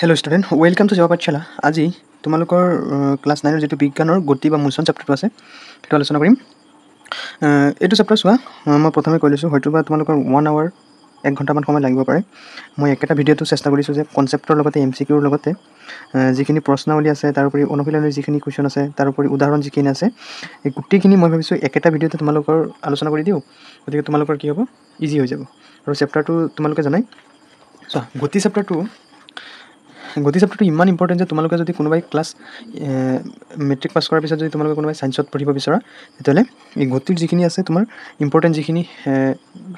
Hello' students, welcome to job Pathshala. আজি তোমালোকৰ class 9ৰ যিটো বিজ্ঞানৰ গতি বা মোচন চেপ্টাৰটো আছে সেইটো আলোচনা কৰিম। এইটো চেপ্টাৰ চোৱা, মই প্ৰথমে কৈ লৈছোঁ, হয়তো বা তোমালোকৰ 1 আৱাৰ 1 ঘণ্টামান সময় লাগিব পাৰে। মই একেটা ভিডিঅ'টো চেষ্টা কৰিছোঁ যে কনচেপ্টৰ লগতে MCQৰ লগতে যিখিনি প্ৰশ্নাৱলী আছে, তাৰোপৰি অনুশীলনৰ যিখিনি কুৱেশ্যন আছে, তাৰোপৰি উদাহৰণ যিখিনি আছে, এই গোটেইখিনি মই ভাবিছোঁ একেটা ভিডিঅ'তে তোমালোকৰ আলোচনা কৰি দিওঁ। গতিকে তোমালোকৰ কি হ'ব, ইজি হৈ যাব। আৰু চেপ্টাৰটো তোমালোকে জানাই। চোৱা, গতি চেপ্টাৰটো ইমান ইম্পৰ্টেণ্ট যে তোমালোকে যদি কোনোবাই ক্লাছ মেট্ৰিক পাছ কৰাৰ পিছত যদি তোমালোকে কোনোবাই ছায়েন্সত পঢ়িব বিচৰা, তেতিয়াহ'লে এই গতিৰ যিখিনি আছে তোমাৰ ইম্পৰ্টেণ্ট যিখিনি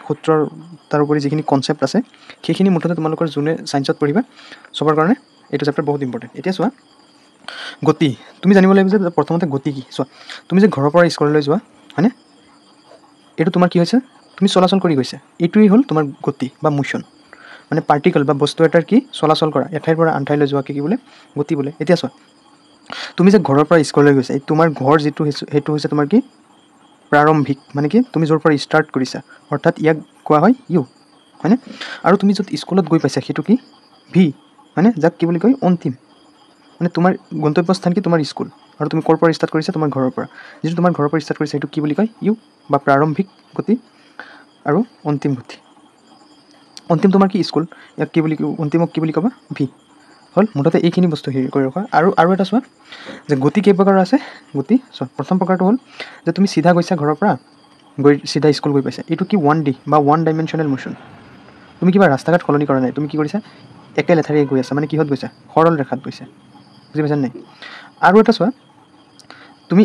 সূত্ৰৰ তাৰোপৰি যিখিনি কনচেপ্ট আছে, সেইখিনি মুঠতে তোমালোকৰ যোনে ছায়েন্সত পঢ়িবা চবৰ কাৰণে এইটো চেপ্টাৰ বহুত ইম্পৰ্টেণ্ট। এতিয়া চোৱা, গতি তুমি জানিব লাগিব যে প্ৰথমতে গতি কি। চোৱা, তুমি যে ঘৰৰ পৰা স্কুললৈ যোৱা, হয়নে? এইটো তোমাৰ কি হৈছে, তুমি চলাচল কৰি গৈছা, এইটোৱেই হ'ল তোমাৰ গতি বা মোচন। মানে পাৰ্টিকল বা বস্তু এটাৰ কি চলাচল কৰা, এঠাইৰ পৰা আন ঠাইলৈ যোৱাকে কি বোলে, গতি বোলে। এতিয়া চোৱা, তুমি যে ঘৰৰ পৰা স্কুললৈ গৈছা, তোমাৰ ঘৰ যিটো সেইটো হৈছে তোমাৰ কি প্ৰাৰম্ভিক, মানে কি তুমি য'ৰ পৰা ষ্টাৰ্ট কৰিছা, অৰ্থাৎ ইয়াক কোৱা হয় ইউ, হয়নে? আৰু তুমি য'ত স্কুলত গৈ পাইছা সেইটো কি ভি, হয়নে? যাক কি বুলি কয় অন্তিম। মানে তোমাৰ গন্তব্যস্থান কি তোমাৰ স্কুল, আৰু তুমি ক'ৰ পৰা ষ্টাৰ্ট কৰিছা, তোমাৰ ঘৰৰ পৰা। যিটো তোমাৰ ঘৰৰ পৰা ষ্টাৰ্ট কৰিছা সেইটো কি বুলি কয় ইউ বা প্ৰাৰম্ভিক গতি, আৰু অন্তিম গতি। অন্তিম তোমাৰ কি স্কুল, ইয়াক কি বুলি অন্তিমক কি বুলি ক'বা ভি। হ'ল মুঠতে এইখিনি বস্তু হেৰি কৰি ৰখা। আৰু এটা চোৱা যে গতি কেই প্ৰকাৰৰ আছে। গতি চোৱা, প্ৰথম প্ৰকাৰটো হ'ল যে তুমি চিধা গৈছা ঘৰৰ পৰা, গৈ চিধা স্কুল গৈ পাইছা, এইটো কি 1D বা 1 ডাইমেনশ্যনেল মোচন। তুমি কিবা ৰাস্তা ঘাট সলনি কৰা নাই, তুমি কি কৰিছা একে লেঠাৰিয়ে গৈ আছা, মানে কিহত গৈছা সৰল ৰেখাত গৈছা। বুজি পাইছা নাই? আৰু এটা চোৱা, তুমি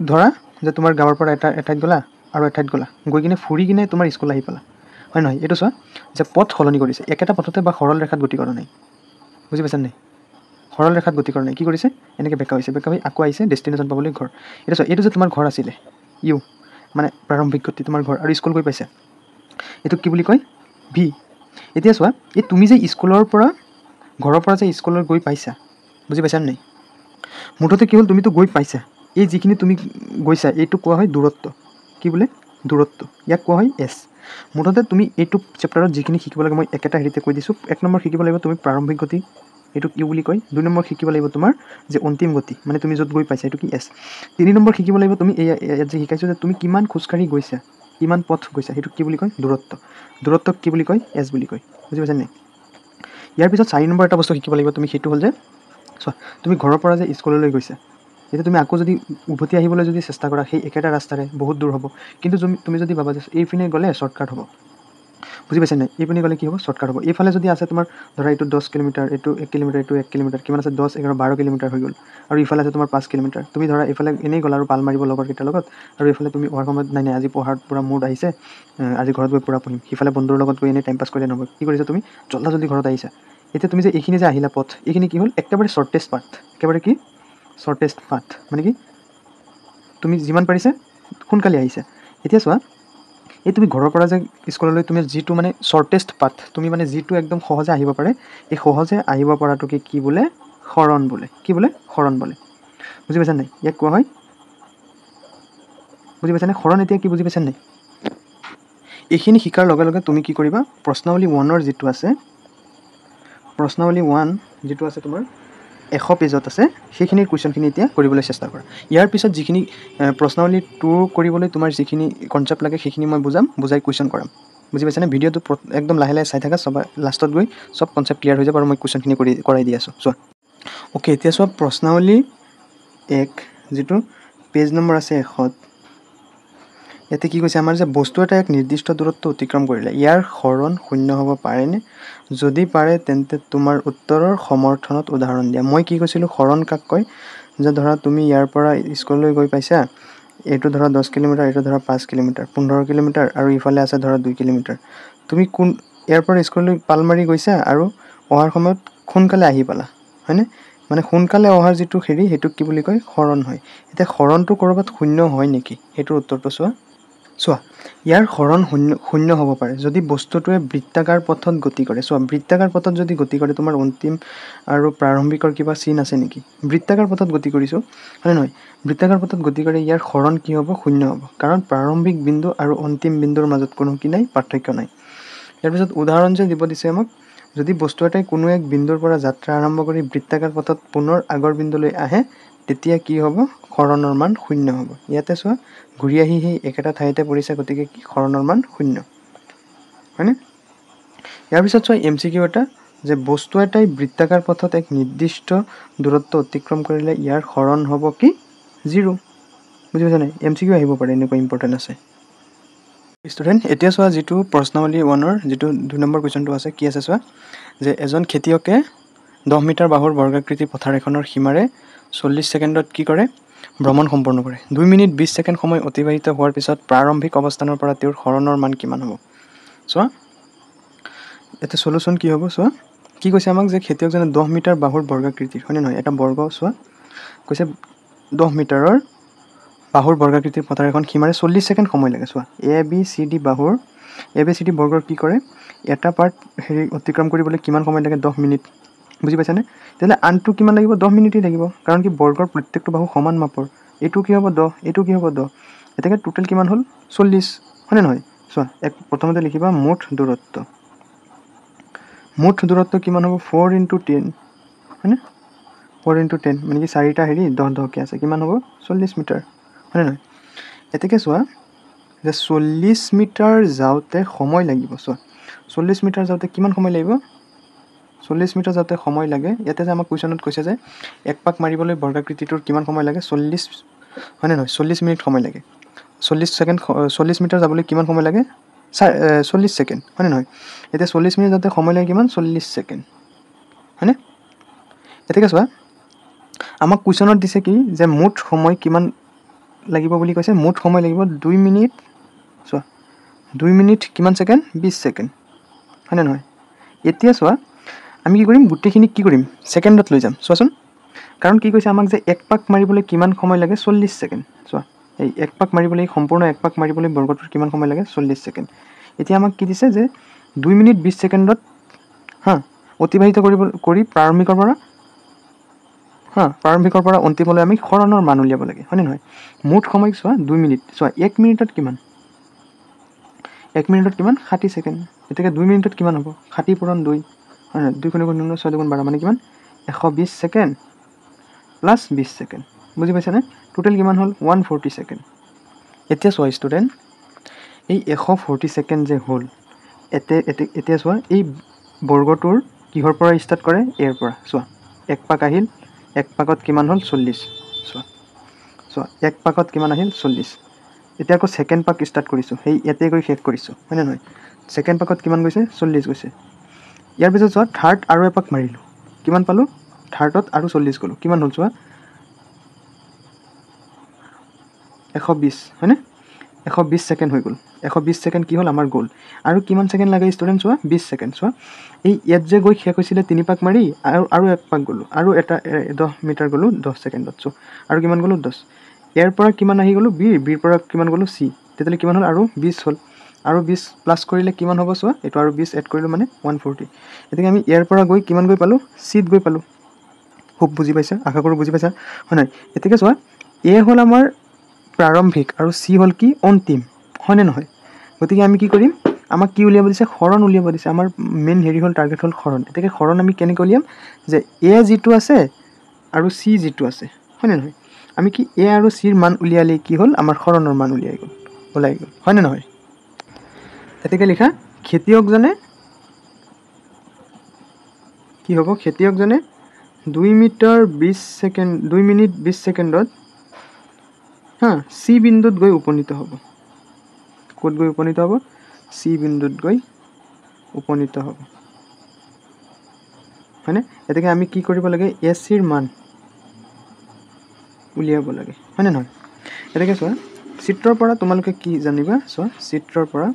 ধৰা যে তোমাৰ গাঁৱৰ পৰা এঠাইত গ'লা আৰু এঠাইত গ'লা, গৈ কিনে ফুৰি কিনে তোমাৰ স্কুল আহি পালা, হয় নহয়? এইটো চোৱা যে পথ সলনি কৰিছে, একেটা পথতে বা সৰল ৰেখাত গতি কৰা নাই। বুজি পাইছা নাই? সৰল ৰেখাত গতি কৰা নাই, কি কৰিছে এনেকৈ বেকা হৈছে, বেকা হৈ আকৌ আহিছে ডেষ্টিনেশ্যন পাবলৈ ঘৰ। এতিয়া চোৱা, এইটো যে তোমাৰ ঘৰ আছিলে ইউ, মানে প্ৰাৰম্ভিক গতি তোমাৰ ঘৰ, আৰু স্কুল গৈ পাইছা, এইটোক কি বুলি কয় ভি। এতিয়া চোৱা, এই তুমি যে স্কুলৰ পৰা ঘৰৰ পৰা যে স্কুলত গৈ পাইছা, বুজি পাইছা নাই? মুঠতে কি হ'ল, তুমিতো গৈ পাইছা, এই যিখিনি তুমি গৈছা এইটো কোৱা হয় দূৰত্ব। কি বোলে দূৰত্ব, ইয়াক কোৱা হয় এছ। মুঠতে তুমি এইটো চেপ্টাৰত যিখিনি শিকিব লাগে মই একেটা হেৰিতে কৈ দিছোঁ। 1 নম্বৰ শিকিব লাগিব তুমি প্ৰাৰম্ভিক গতি, এইটো ইউ বুলি কয়। 2 নম্বৰ শিকিব লাগিব তোমাৰ যে অন্তিম গতি, মানে তুমি য'ত গৈ পাইছা এইটো কি এছ। 3 নম্বৰ শিকিব লাগিব তুমি ইয়াত যে শিকাইছোঁ যে তুমি কিমান খোজকাঢ়ি গৈছা, কিমান পথ গৈছা, সেইটো কি বুলি কয় দূৰত্ব। দূৰত্বক কি বুলি কয় এছ বুলি কয়। বুজি পাইছা নাই? ইয়াৰ পিছত 4 নম্বৰ এটা বস্তু শিকিব লাগিব তুমি, সেইটো হ'ল যে চোৱা, তুমি ঘৰৰ পৰা যে স্কুললৈ গৈছা, এতিয়া তুমি আকৌ যদি উভতি আহিবলৈ যদি চেষ্টা কৰা সেই একেটা ৰাস্তাৰে, বহুত দূৰ হ'ব। কিন্তু তুমি যদি ভাবা যে এইপিনে গ'লে শ্বৰ্টকাট হ'ব, বুজি পাইছা নাই? এইপিনে গ'লে কি হ'ব শ্বৰ্টকাট হ'ব। এইফালে যদি আছে তোমাৰ ধৰা এইটো 10 কিলোমিটাৰ, এইটো 1 কিলোমিটাৰ, এইটো 1 কিলোমিটাৰ, কিমান আছে 10, 11, 12 কিলোমিটাৰ হৈ গ'ল। আৰু ইফালে আছে তোমাৰ 5 কিলোমিটাৰ। তুমি ধৰা এইফালে এনেই গ'লা আৰু পাল মাৰিব লগৰকেইটাৰ লগত, আৰু এইফালে তুমি অহাৰ সময়ত নাই আজি পঢ়াৰ পূৰা মুড আহিছে, আজি ঘৰত গৈ পূৰা পঢ়িম। সিফালে বন্ধুৰ লগত গৈ এনেই টাইম পাছ কৰিলে নহ'ব। কি কৰিছা তুমি জল্দি ঘৰত আহিছা। এতিয়া তুমি যে এইখিনি যে আহিলা পথ, এইখিনি কি হ'ল একেবাৰে শ্বৰ্টেষ্ট পাথ। একেবাৰে কি শ্বৰ্টেষ্ট পাথ, মানে কি তুমি যিমান পাৰিছা সোনকালে আহিছা। এতিয়া চোৱা, এই তুমি ঘৰৰ পৰা যে স্কুললৈ তুমি যিটো মানে শ্বৰ্টেষ্ট পাথ, তুমি মানে যিটো একদম সহজে আহিব পাৰে, এই সহজে আহিব পৰাটোকে কি বোলে শৰণ বোলে। কি বোলে শৰণ বোলে। বুজি পাইছা নাই? ইয়াক কোৱা হয়, বুজি পাইছানে শৰণ। এতিয়া কি বুজি পাইছা নাই? এইখিনি শিকাৰ লগে লগে তুমি কি কৰিবা, প্ৰশ্নাৱলী 1ৰ যিটো আছে, প্ৰশ্নাৱলী 1 যিটো আছে তোমাৰ 100 পেজত আছে, সেইখিনিৰ কুৱেশ্যনখিনি এতিয়া কৰিবলৈ চেষ্টা কৰা। ইয়াৰ পিছত যিখিনি প্ৰশ্নাৱলী 2 কৰিবলৈ তোমাৰ যিখিনি কনচেপ্ট লাগে সেইখিনি মই বুজাই কুৱেশ্যন কৰাম। বুজি পাইছানে? ভিডিঅ'টো একদম লাহে লাহে চাই থাকা, চব লাষ্টত গৈ চব কনচেপ্ট ক্লিয়াৰ হৈ যাব, আৰু মই কুৱেশ্যনখিনি কৰাই দি আছোঁ। চোৱা, অ'কে, এতিয়া চোৱা, প্ৰশ্নাৱলী 1 যিটো পেজ নম্বৰ আছে 100, ইয়াতে কি কৈছে আমাৰ যে বস্তু এটা এক নিৰ্দিষ্ট দূৰত্ব অতিক্ৰম কৰিলে ইয়াৰ শৰণ শূন্য হ'ব পাৰেনে? যদি পাৰে তেন্তে তোমাৰ উত্তৰৰ সমৰ্থনত উদাহৰণ দিয়া। মই কি কৈছিলোঁ, শৰণ কাক কয়, যে ধৰা তুমি ইয়াৰ পৰা স্কুললৈ গৈ পাইছা, এইটো ধৰা 10 কিলোমিটাৰ, এইটো ধৰা 5 কিলোমিটাৰ, 15 কিলোমিটাৰ, আৰু ইফালে আছে ধৰা 2 কিলোমিটাৰ। তুমি ইয়াৰ পৰা স্কুললৈ পাল মাৰি গৈছা আৰু অহাৰ সময়ত সোনকালে আহি পালা, হয়নে? মানে সোনকালে অহাৰ যিটো হেৰি, সেইটোক কি বুলি কয় শৰণ হয়। এতিয়া শৰণটো ক'ৰবাত শূন্য হয় নেকি, সেইটোৰ উত্তৰটো চোৱা, ইয়াৰ শৰণ শূন্য হ'ব পাৰে যদি বস্তুটোৱে বৃত্তাকাৰ পথত গতি কৰে। চোৱা, বৃত্তাকাৰ পথত যদি গতি কৰে, তোমাৰ অন্তিম আৰু প্ৰাৰম্ভিকৰ কিবা চিন আছে নেকি? বৃত্তাকাৰ পথত গতি কৰিছোঁ, হয়নে নহয়? বৃত্তাকাৰ পথত গতি কৰি ইয়াৰ শৰণ কি হ'ব, শূন্য হ'ব, কাৰণ প্ৰাৰম্ভিক বিন্দু আৰু অন্তিম বিন্দুৰ মাজত কোনো কি নাই, পাৰ্থক্য নাই। ইয়াৰ পিছত উদাহৰণ যে দিব দিছে আমাক, যদি বস্তু এটাই কোনো এক বিন্দুৰ পৰা যাত্ৰা আৰম্ভ কৰি বৃত্তাকাৰ পথত পুনৰ আগৰ বিন্দুলৈ আহে তেতিয়া কি হ'ব হৰণৰ মান 0 হ'ব ইয়াতে চোৱা ঘূৰি আহি সেই একেটা ঠাইতে পৰিছে গতিকে কি হৰণৰ মান 0 হয়নে ইয়াৰ পিছত চোৱা এমসিকিউ এটা যে বস্তু এটাই বৃত্তাকাৰ পথত এক নিৰ্দিষ্ট দূৰত্ব অতিক্ৰম কৰিলে ইয়াৰ হৰণ হ'ব কি 0 বুজি পাইছা নাই এমসিকিউ আহিব পাৰে এনেকুৱা ইম্পৰ্টেন্ট আছে ষ্টুডেন্ট এতিয়া চোৱা যেটো প্ৰশ্নাৱলী 1 ৰ যেটো 2 নম্বৰ কোৱেশ্চনটো আছে কি আছে চোৱা যে এজন খেতিয়কে 10 মিটাৰ বাহুৰ বৰ্গাকৃতি পথাৰ এখনৰ সীমাৰে 40 সেকেন্ডত কি কৰে ভ্ৰমণ সম্পূৰ্ণ কৰে 2 মিনিট 20 সেকেন্ড সময় অতিবাহিত হোৱাৰ পিছত প্ৰাৰম্ভিক অৱস্থানৰ পৰা তেওঁৰ হৰণৰ মান কিমান হ'ব চোৱা এটা সলিউশন কি হ'ব চোৱা কি কৈছে আমাক যে খেতিয়কজনে 10 মিটাৰ বাহুৰ বৰ্গাকৃতিৰ হয়নে নহয় এটা বৰ্গ চোৱা কৈছে 10 মিটাৰৰ বাহুৰ বৰ্গাকৃতিৰ পথাৰ এখন সীমাৰে 40 সেকেন্ড সময় লাগে চোৱা এ বি সি ডি বাহুৰ এ বি সি ডি বৰ্গৰ কি কৰে এটা পাৰ্ট হেৰি অতিক্ৰম কৰিবলৈ কিমান সময় লাগে 10 মিনিট বুজি পাইছানে তেলে আনটো কিমান লাগিব 10 মিনিটই লাগিব কাৰণ কি বৰ্গৰ প্ৰত্যেকটো বাহু সমান মাপৰ এটো কি হ'ব 10 এটো কি হ'ব 10 এটাকে টোটাল কিমান হ'ল 40 হয়নে নহয় চোৱা এক প্ৰথমতে লিখিবা মুঠ দূৰত্ব কিমান হ'ব 4 * 10 হয়নে 4 * 10 মানে কি চাৰিটা হেৰি 10 10 কে আছে কিমান হ'ব 40 মিটাৰ হয়নে নহয় এটাকে চোৱা যে 40 মিটাৰ যাওতে সময় লাগিব চোৱা 40 মিটাৰ যাওতে কিমান সময় লাগিব 40 মিটাৰ যাওতে সময় লাগে ইয়াতে যে আমাক কোৱেশ্চনত কৈছে যে এক পাক মাৰিবলৈ বৰ্গাকৃতিটোৰ কিমান সময় লাগে 40 হয়নে নহয় 40 মিনিট সময় লাগে 40 সেকেন্ড 40 মিটাৰ যাবলৈ কিমান সময় লাগে 40 সেকেন্ড হয়নে নহয় এতিয়া 40 মিনিট যাওতে সময় লাগে কিমান 40 সেকেন্ড হয়নে এটাকে চোৱা আমাক কোৱেশ্চনত দিছে কি যে মুঠ সময় কিমান লাগিব বুলি কৈছে মুঠ সময় লাগিব 2 মিনিট চোৱা 2 মিনিট কিমান সেকেন্ড 20 সেকেন্ড হয়নে নহয় এতিয়া চোৱা আমি কি কৰিম গুটেখিনি কি কৰিম সেকেন্ডত লৈ যাম চোৱাচোন কাৰণ কি কৈছে আমাক যে এক পাক মাৰিবলৈ কিমান সময় লাগে 40 সেকেন্ড চোৱা এই এক পাক মাৰিবলৈ সম্পূৰ্ণ এক পাক মাৰিবলৈ বৰ্গটোৰ কিমান সময় লাগে 40 সেকেন্ড এতিয়া আমাক কি দিছে যে 2 মিনিট 20 সেকেন্ডত অতিবাহিত কৰি প্ৰাৰম্ভিকৰ পৰা অন্তিমলৈ আমি হৰণৰ মান উলিয়াব লাগে হয়নে নহয় মুঠ সময় চোৱা 2 মিনিট চোৱা 1 মিনিটত কিমান 1 মিনিটত কিমান 60 সেকেন্ড এটাকে 2 মিনিটত কিমান হ'ব 60 * 2 হয় 2 * 9 = 6 * 12 মানে কিমান 120 সেকেন্ড প্লাস 20 সেকেন্ড বুজি পাইছা নে টোটাল কিমান হ'ল 140 সেকেন্ড এতিয়া চোৱা ষ্টুডেন্ট এই 140 সেকেন্ড যে হ'ল এতিয়া চোৱা এই বৰ্গটোৰ কিহৰ পৰা ষ্টাৰ্ট কৰে এৰ পৰা চোৱা এক পাক আহিল এক পাকত কিমান হ'ল 40 চোৱা এক পাকত কিমান আহিল 40 এতিয়া আকৌ সেকেন্ড পাক ষ্টাৰ্ট কৰিছো সেই এতে গৈ শেষ কৰিছো হয়নে নহয় সেকেন্ড পাকত কিমান গৈছে 40 গৈছে ইয়াৰ পিছত চোৱা থাৰ্ড আৰু এপাক মাৰিলো কিমান পালো থাৰ্ডত আৰু 40 গলো কিমান হ'ল চোৱা 120 হয়নে 120 সেকেন্ড হৈ গল 120 সেকেন্ড কি হ'ল আমাৰ গোল আৰু কিমান সেকেন্ড লাগে ষ্টুডেন্ট চোৱা 20 সেকেন্ড চোৱা এই ইয়াত যে গৈ শেষ হৈছিলে 3 পাক মাৰি আৰু এক পাক গলো আৰু এটা 10 মিটাৰ গলো 10 সেকেন্ডত চোৱা আৰু কিমান গলো 10 ইয়াৰ পৰা কিমান আহি গলো বিৰ পৰা কিমান গলো সি তেতিয়ালে কিমান হ'ল আৰু 20 হ'ল আৰু 20 প্লাস কৰিলে কিমান হ'ব চোৱা এটো আৰু 20 এড কৰিলো মানে 140 এতিয়া আমি ইয়াৰ পৰা গৈ কিমান গৈ পালো সিত গৈ পালো খুব বুজি পাইছা আশা কৰো বুজি পাইছা হয় নাই এতিয়াকে চোৱা এ হ'ল আমাৰ প্ৰাৰম্ভিক আৰু সি হ'ল কি অন্তিম হয়নে নহয় গতিকে আমি কি কৰিম আমাক কি উলিয়াব দিছে হৰণ উলিয়াব দিছে আমাৰ মেইন হেৰি হ'ল টাৰ্গেট হ'ল হৰণ এতিয়াকে হৰণ আমি কেনেকৈ উলিয়াম যে এ যেটো আছে আৰু সি যেটো আছে হয়নে নহয় আমি কি এ আৰু সিৰ মান উলিয়ালে কি হ'ল আমাৰ হৰণৰ মান ওলাই গ'ল হয়নে নহয় এতিয়াকে লিখা খেতিয়কজনে কি হ'ব খেতিয়কজনে 2 মিনিট 20 সেকেন্ডত সি বিন্দুত গৈ উপনীত হ'ব ক'ত গৈ উপনীত হ'ব সি বিন্দুত গৈ উপনীত হ'ব হয়নে এটাকে আমি কি কৰিব লাগে এসিৰ মান উলিয়াব লাগে হয়নে নহয় এটাকে চোৱা চিত্ৰৰ পৰা তোমালোকে কি জানিবা চোৱা চিত্ৰৰ পৰা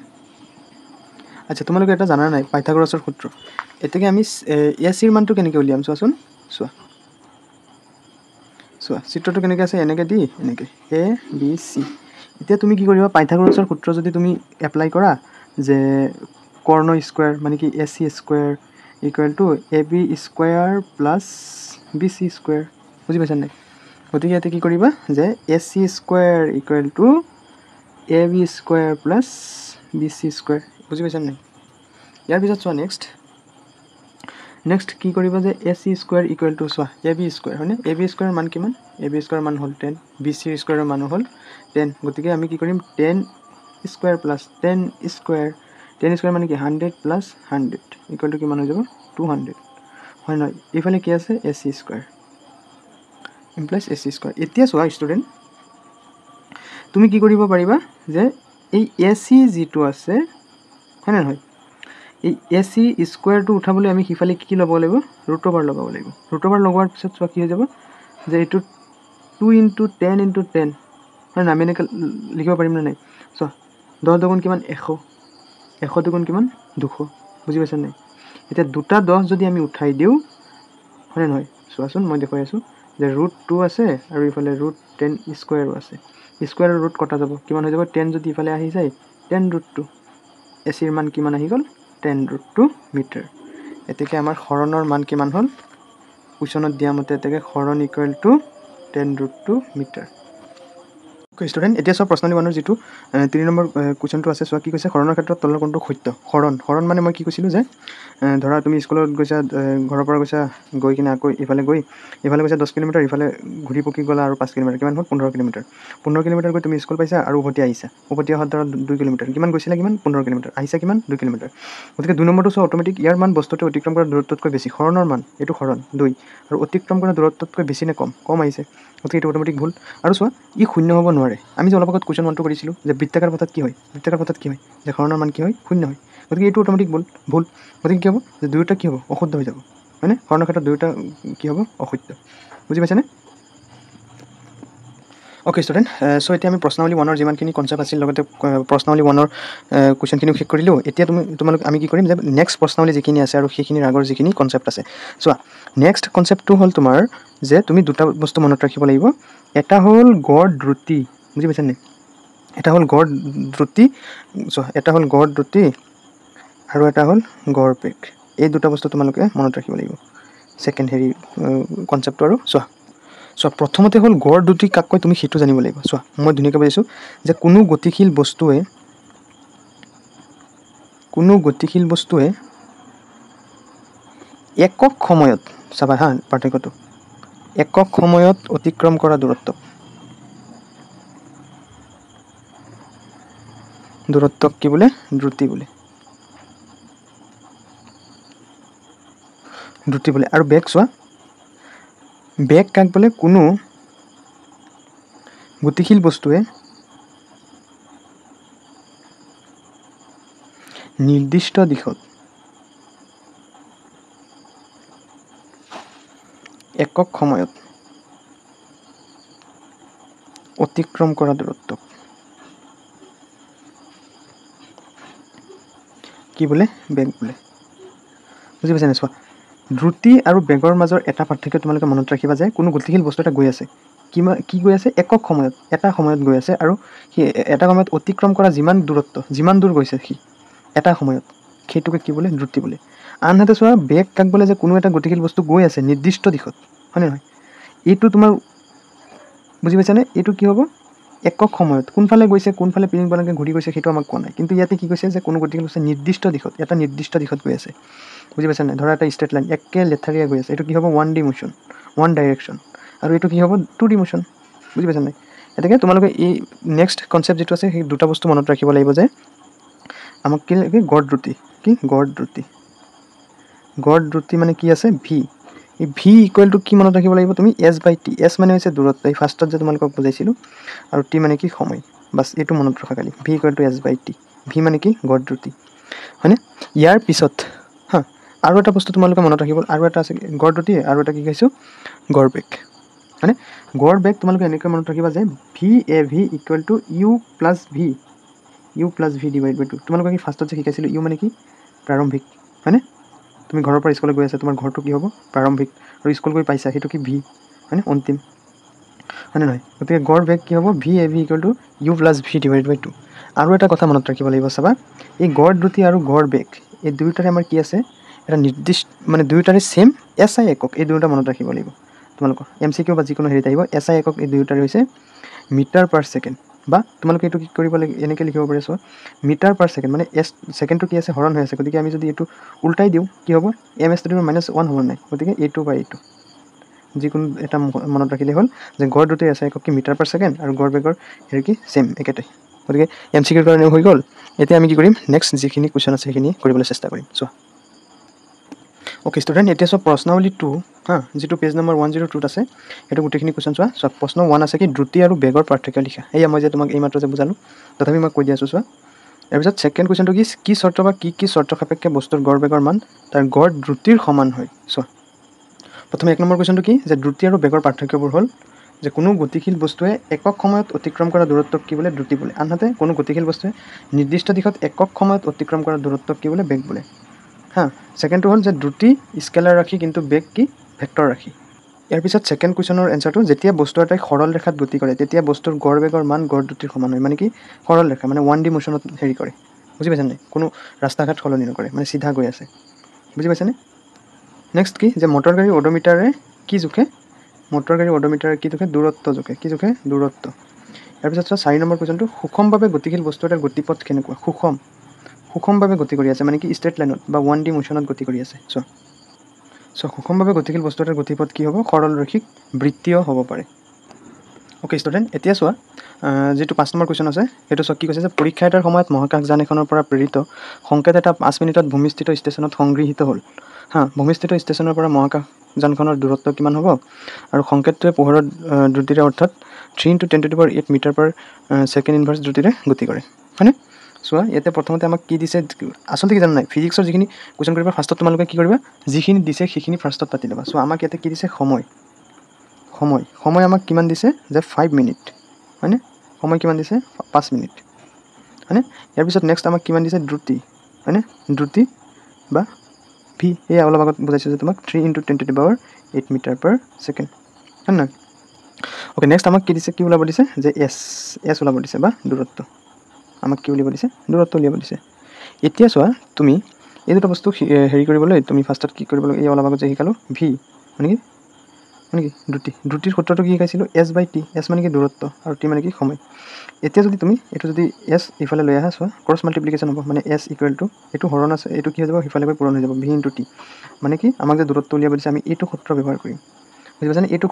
আচ্ছা তোমালোকে এটা জানা নাই পাইথাগোৰাছৰ সূত্ৰ এটাকে আমি এসিৰ মানটো কেনেকৈ উলিয়াম চোৱাচোন চোৱা চিত্ৰটো কেনেকৈ আছে এনেকৈ দি এনেকৈ এ বি সি এতিয়া তুমি কি কৰিবা পাইথাগোৰাছৰ সূত্ৰ যদি তুমি এপ্লাই কৰা যে কৰ্ণ স্কয়াৰ মানে কি AC square = ab square plus bc square বুজি পাইছা নাই গতিকে ইয়াতে কি কৰিবা যে ac square = ab square plus bc square বুজি পাইছা নাই ইয়াৰ পিছত চোৱা নেক্সট নেক্সট কি কৰিবা যে AC স্কোৱাৰ ইকুৱেল টু চোৱা AB স্কোৱাৰ হয়নে AB স্কোৱাৰৰ মান কিমান AB স্কোৱাৰৰ মান হ'ল 10 BC স্কোৱাৰৰ মান হ'ল 10 গতিকে আমি কি কৰিম 10 স্কোৱাৰ প্লাছ 10 স্কোৱাৰ 10 স্কোৱাৰ মানে কি 100 প্লাছ 100 ইকুৱেল টু কিমান হৈ যাব 200 হয় নহয় এইফালে কি আছে AC square implies AC square এতিয়া চোৱা ষ্টুডেণ্ট তুমি কি কৰিব পাৰিবা যে এই AC যিটো আছে হয়নে নহয় এই AC স্কোৱাৰটো উঠাবলৈ আমি সিফালে কি ল'ব লাগিব ৰুট অভাৰ লগাব লাগিব ৰুট অভাৰ লগোৱাৰ পিছত চোৱা কি হৈ যাব যে এইটো 2 × 10 × 10 হয় না আমি এনেকৈ লিখিব পাৰিম নে নাই চোৱা 10 দুগুণ কিমান 100 100 দুগুণ কিমান 200 বুজি পাইছা নাই এতিয়া দুটা 10 যদি আমি উঠাই দিওঁ হয়নে নহয় চোৱাচোন মই দেখুৱাই আছোঁ যে √2 আছে আৰু ইফালে √10 স্কোৱাৰো আছে স্কোৱাৰৰ ৰুট কটা যাব কিমান হৈ যাব 10 যদি ইফালে আহি যায় 10√2 এচিৰ মান কিমান আহি গ'ল 10√2 মিটাৰ এতেকে আমাৰ হৰণৰ মান কিমান হ'ল কুৱেশ্যনত দিয়া মতে এতেকে হৰণ ইকুৱেল টু 10√2 মিটাৰ ষ্টুডেণ্ট এতিয়া চোৱা প্ৰশ্নাৱলী 1ৰ যিটো 3 নম্বৰ কুৱেশ্যনটো আছে চোৱা কি কৈছে হৰণৰ ক্ষেত্ৰত তলৰ কোনটো সত্য হৰণ মানে মই কি কৈছিলোঁ যে ধৰা তুমি স্কুলত গৈছা ঘৰৰ পৰা গৈছা গৈ কিনে আকৌ ইফালে গৈছা 10 কিলোমিটাৰ ইফালে ঘূৰি পকি গ'লা আৰু 5 কিলোমিটাৰ কিমান হ'ল 15 কিলোমিটাৰ 15 কিলোমিটাৰ গৈ তুমি স্কুল পাইছা আৰু উভতি আহিছা উভতি অহাৰ ধৰা 2 কিলোমিটাৰ কিমান গৈছিলা কিমান 15 কিলোমিটাৰ আহিছা কিমান 2 কিলোমিটাৰ গতিকে 2 নম্বৰটো চোৱা অট'মেটিক ইয়াৰ মান বস্তুটো অতিক্ৰম কৰা দূৰত্বতকৈ বেছি হৰণৰ মান এইটো হৰণ 2 আৰু অতিক্ৰম কৰা দূৰত্বতকৈ বেছি নে কম আহিছে গতিকে এইটো অট'মেটিক ভুল আৰু চোৱা ই শূন্য হ'ব নোৱাৰে আমি যে অলপ আগত কুৱেশ্যন 1টো কৰিছিলোঁ যে বৃত্তাকাৰ পথত কি হয় যে হৰণৰ মান কি হয় শূন্য হয় গতিকে এইটো অট'মেটিক ভুল গতিকে কি হ'ব যে দুয়োটা কি হ'ব অশুদ্ধ হৈ যাব হয়নে হৰণৰ ক্ষেত্ৰত দুয়োটা কি হ'ব অসত্য বুজি পাইছানে অ'কে ষ্টুডেণ্ট চ' এতিয়া আমি প্ৰশ্নাৱলী 1ৰ যিমানখিনি কনচেপ্ট আছিল লগতে প্ৰশ্নাৱলী 1ৰ কুৱেশ্যনখিনিও শেষ কৰিলোঁ এতিয়া আমি কি কৰিম যে নেক্সট প্ৰশ্নাৱলী যিখিনি আছে আৰু সেইখিনিৰ আগৰ যিখিনি কনচেপ্ট আছে চোৱা নেক্সট কনচেপ্টটো হ'ল তোমাৰ যে তুমি দুটা বস্তু মনত ৰাখিব লাগিব এটা হ'ল গড় দ্ৰুতি বুজি পাইছা নাই এটা হ'ল গড় দ্ৰুতি আৰু এটা হ'ল গড় বেগ এই দুটা বস্তু তোমালোকে মনত ৰাখিব লাগিব ছেকেণ্ড কনচেপ্টটো আৰু চোৱা প্ৰথমতে হ'ল গড় দ্ৰুতি কাক কয় তুমি সেইটো জানিব লাগিব চোৱা মই ধুনীয়াকৈ বুজাইছোঁ যে কোনো গতিশীল বস্তুৱে একক সময়ত চাবা হা পাৰ্থক্যটো একক সময়ত অতিক্ৰম কৰা দূৰত্বক কি বোলে দ্ৰুতি বোলে আৰু বেগ চোৱা বেগ কাক বোলে কোনো গতিশীল বস্তুৱে নিৰ্দিষ্ট দিশত একক সময়ত অতিক্ৰম কৰা দূৰত্বক কি বোলে বেগ বোলে বুজি পাইছা নাই চোৱা দ্ৰুতি আৰু বেগৰ মাজৰ এটা পাৰ্থক্য তোমালোকে মনত ৰাখিবা যে কোনো গতিশীল বস্তু এটা গৈ আছে কি গৈ আছে একক সময়ত এটা সময়ত গৈ আছে আৰু সি এটা সময়ত অতিক্ৰম কৰা যিমান দূৰ গৈছে সি এটা সময়ত সেইটোকে কি বোলে দ্ৰুতি বোলে আনহাতে চোৱা বেগ কাক বোলে যে কোনো এটা গতিশীল বস্তু গৈ আছে নিৰ্দিষ্ট দিশত হয়নে নহয় এইটো তোমাৰ বুজি পাইছানে এইটো কি হ'ব একক সময়ত কোনফালে গৈছে কোনফালে পিছফালে ঘূৰি গৈছে সেইটো আমাক কোৱা নাই কিন্তু ইয়াতে কি কৈছে যে কোনো গতিশীল বস্তু নিৰ্দিষ্ট দিশত গৈ আছে বুজি পাইছা নাই ধৰা এটা ষ্ট্ৰেট লাইন একে লেঠাৰিয়ে গৈ আছে এইটো কি হ'ব 1D মোশ্যন 1 ডাইৰেকশ্যন আৰু এইটো কি হ'ব 2D মোশ্যন বুজি পাইছা নাই এতেকে তোমালোকে এই নেক্সট কনচেপ্ট যিটো আছে সেই দুটা বস্তু মনত ৰাখিব লাগিব যে আমাক কি লাগে গড় দ্ৰুতি মানে কি আছে ভি এই ভি ইকুৱেল টু কি মনত ৰাখিব লাগিব তুমি S/T এছ মানে হৈছে দূৰত্ব এই ফাৰ্ষ্টত যে তোমালোকক বুজাইছিলোঁ আৰু টি মানে কি সময় বাছ এইটো মনত ৰখা খালি V equal two S/T V মানে কি গড় দ্ৰুতি হয়নে ইয়াৰ পিছত হা আৰু এটা বস্তু তোমালোকে মনত ৰাখিব আৰু এটা আছে গড় দ্ৰুতি আৰু এটা কি কৈছোঁ গড় বেগ হয়নে গড় বেগ তোমালোকে এনেকৈ মনত ৰাখিবা যে VAV equal to U plus V divide by 2 তোমালোকে কি ফাৰ্ষ্টত যে শিকাইছিলোঁ ইউ মানে কি প্ৰাৰম্ভিক হয়নে তুমি ঘৰৰ পৰা স্কুললৈ গৈ আছা তোমাৰ ঘৰটো কি হ'ব প্ৰাৰম্ভিক আৰু স্কুল গৈ পাইছা সেইটো কি ভি হয়নে অন্তিম হয়নে নহয় গতিকে গড় বেগ কি হ'ব VAV equal to U plus V divide by 2 আৰু এটা কথা মনত ৰাখিব লাগিব চাবা এই গড় দ্ৰুতি আৰু গড় বেগ এই দুয়োটাৰে আমাৰ কি আছে এটা নিৰ্দিষ্ট মানে দুয়োটাৰে ছেম SI একক এই দুয়োটা মনত ৰাখিব লাগিব তোমালোকৰ MCQ বা যিকোনো হেৰিত আহিব SI একক এই দুয়োটাৰে হৈছে মিটাৰ পাৰ ছেকেণ্ড বা তোমালোকে এইটো কি কৰিব লাগে, এনেকৈ লিখিব পাৰিছোঁ মিটাৰ পাৰ ছেকেণ্ড, মানে এছ ছেকেণ্ডটো কি আছে হৰণ হৈ আছে, গতিকে আমি যদি এইটো উল্টাই দিওঁ কি হ'ব, -1 হ'ব নাই, গতিকে এইটো বা এইটো যিকোনো এটা মনত ৰাখিলে হ'ল যে গড় দুটাই আছে একক কি মিটাৰ পাৰ ছেকেণ্ড আৰু গড় বেগৰ হেৰি কি ছেম একেটাই, গতিকে MCQৰ কাৰণে হৈ গ'ল। এতিয়া আমি কি কৰিম, নেক্সট যিখিনি কুৱেশ্যন আছে সেইখিনি কৰিবলৈ চেষ্টা কৰিম। চোৱা অ'কে ষ্টুডেণ্ট, এতিয়া চোৱা প্ৰশ্নাৱলী 2 যিটো পেজ নম্বৰ 102 আছে, সেইটো গোটেইখিনি কুৱেশ্যন চোৱা প্ৰশ্ন 1 আছে কি দ্ৰুতি আৰু বেগৰ পাৰ্থক্য লিখা। এয়া মই যে তোমাক এইমাত্ৰ যে বুজালোঁ, তথাপি মই কৈ দি আছোঁ চোৱা। তাৰপিছত ছেকেণ্ড কুৱেশ্যনটো কি চৰ্ত বা কি চৰ্ত সাপেক্ষে বস্তুৰ গড় বেগৰ মান তাৰ গড় দ্ৰুতিৰ সমান হয়। চোৱা প্ৰথমে 1 নম্বৰ কুৱেশ্যনটো কি, যে দ্ৰুতি আৰু বেগৰ পাৰ্থক্যবোৰ হ'ল যে কোনো গতিশীল বস্তুৱে একক সময়ত অতিক্ৰম কৰা দূৰত্বক কি বোলে, দ্ৰুতি বোলে। আনহাতে কোনো গতিশীল বস্তুৱে নিৰ্দিষ্ট দিশত একক সময়ত অতিক্ৰম কৰা দূৰত্বক কি বোলে, বেগ বোলে। ছেকেণ্ডটো হ'ল যে দ্ৰুতি স্কেলাৰ ৰাশি কিন্তু বেগ কি ভেক্টৰ ৰাশি। ইয়াৰ পিছত ছেকেণ্ড কুৱেশ্যনৰ এনচাৰটো, যেতিয়া বস্তু এটাই সৰল ৰেখাত গতি কৰে তেতিয়া বস্তুৰ গড় বেগৰ মান গড় দ্ৰুতিৰ সমান হয়। মানে কি সৰল ৰেখা, মানে 1D মোশ্যনত হেৰি কৰে, বুজি পাইছা নাই, কোনো ৰাস্তা ঘাট সলনি নকৰে, মানে চিধা গৈ আছে, বুজি পাইছানে। নেক্সট কি, যে মটৰ গাড়ীৰ অডোমিটাৰে কি জোখে, মটৰ গাড়ীৰ অডোমিটাৰে কি জোখে, দূৰত্ব জোখে, কি জোখে, দূৰত্ব। ইয়াৰ পিছত চোৱা 4 নম্বৰ কুৱেশ্যনটো, সুষমভাৱে গতিশীল বস্তু এটাৰ গতিপথ কেনেকুৱা, সুষমভাৱে গতি কৰি আছে, মানে কি ষ্ট্ৰেট লাইনত বা 1D মোশ্যনত গতি কৰি আছে। চোৱা সুষমভাৱে গতিশীল বস্তু এটাৰ গতিপথ কি হ'ব, সৰল ৰৈখিক বৃত্তীয় হ'ব পাৰে। অ'কে ষ্টুডেণ্ট, এতিয়া চোৱা যিটো 5 নম্বৰ কুৱেশ্যন আছে সেইটো চোৱা কি কৈছে, যে পৰীক্ষা এটাৰ সময়ত মহাকাশযান এখনৰ পৰা প্ৰেৰিত সংকেত এটা 5 মিনিটত ভূমিস্থিত ষ্টেচনত সংগৃহীত হ'ল। ভূমিস্থিত ষ্টেচনৰ পৰা মহাকাশযানখনৰ দূৰত্ব কিমান হ'ব, আৰু সংকেতটোৱে পোহৰৰ দ্ৰুতিৰে অৰ্থাৎ 3 × 10⁸ মিটাৰ পাৰ ছেকেণ্ড ইনভাৰ্ছ দ্ৰুতিৰে গতি কৰে, হয়নে। চোৱা ইয়াতে প্ৰথমতে আমাক কি দিছে, আচলতে কি জানা নাই, ফিজিক্সৰ যিখিনি কুৱেশ্যন কৰিবা ফাৰ্ষ্টত তোমালোকে কি কৰিবা, যিখিনি দিছে সেইখিনি ফাৰ্ষ্টত পাতি ল'বা। চোৱা আমাক ইয়াতে কি দিছে, সময় আমাক কিমান দিছে, যে 5 মিনিট, হয়নে, সময় কিমান দিছে, 5 মিনিট, হয়নে। ইয়াৰ পিছত নেক্সট আমাক কিমান দিছে, দ্ৰুতি, হয়নে, দ্ৰুতি বা ভি, এয়া অলপ আগত বুজাইছোঁ যে তোমাক 3 × 10⁸ মিটাৰ পাৰ ছেকেণ্ড, হয় নহয়। অ'কে নেক্সট আমাক কি দিছে, কি ওলাব দিছে, যে এছ ওলাব দিছে বা দূৰত্ব, আমাক কি উলিয়াব দিছে, দূৰত্ব উলিয়াব দিছে। এতিয়া চোৱা তুমি এই দুটা বস্তু হেৰি কৰিবলৈ তুমি ফাৰ্ষ্টত কি কৰিব লাগে, এই অলপ আগত যে শিকালোঁ ভি মানে কি দ্ৰুতিৰ সূত্ৰটো কি শিকাইছিলোঁ, S/T, এছ মানে কি দূৰত্ব আৰু টি মানে কি সময়। এতিয়া যদি তুমি এইটো যদি এছ ইফালে লৈ আহা, চোৱা ক্ৰছ মাল্টিপ্লিকেশ্যন হ'ব, মানে S = এইটো হৰণ আছে, এইটো কি হৈ যাব, সিফালে গৈ পূৰণ হৈ যাব, V × T, মানে কি আমাক যে দূৰত্ব উলিয়াব দিছে আমি এইটো সূত্ৰ ব্যৱহাৰ কৰিম, বুজি পাইছানে। এইটো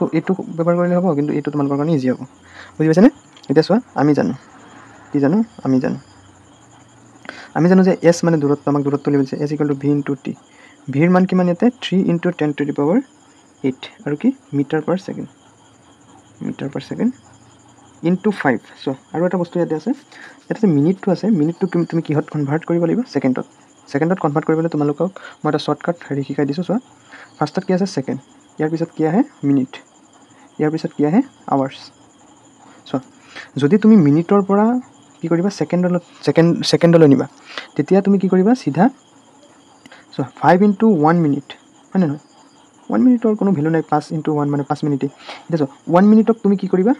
ব্যৱহাৰ কৰিলে হ'ব, কিন্তু এইটো তোমালোকৰ কাৰণে ইজি হ'ব, বুজি পাইছানে। এতিয়া চোৱা আমি জানো যে এছ মানে দূৰত্ব, আমাক দূৰত্ব উলিয়াব দিছে, S = V × T, ভিৰ মান কিমান ইয়াতে 3 × 10⁸ আৰু কি মিটাৰ পাৰ ছেকেণ্ড × 5। চোৱা আৰু এটা বস্তু ইয়াতে আছে, ইয়াতে যে মিনিটটো আছে, মিনিটটো তুমি কিহত কনভাৰ্ট কৰিব লাগিব, ছেকেণ্ডত কনভাৰ্ট কৰিবলৈ তোমালোকক মই এটা শ্বৰ্টকাট হেৰি শিকাই দিছোঁ। চোৱা ফাৰ্ষ্টত কি আছে, ছেকেণ্ড, ইয়াৰ পিছত কি আহে, মিনিট, ইয়াৰ পিছত কি আহে, আৱাৰ্ছ। চোৱা যদি তুমি মিনিটৰ পৰা কি কৰিবা, ছেকেণ্ডলৈ নিবা, তেতিয়া তুমি কি কৰিবা, চিধা চোৱা 5 × 1 মিনিট, হয় নে নহয়, 1 মিনিটৰ কোনো ভেলু নাই, 5 × 1 মানে 5 মিনিটেই। এতিয়া চোৱা 1 মিনিটক তুমি কি কৰিবা,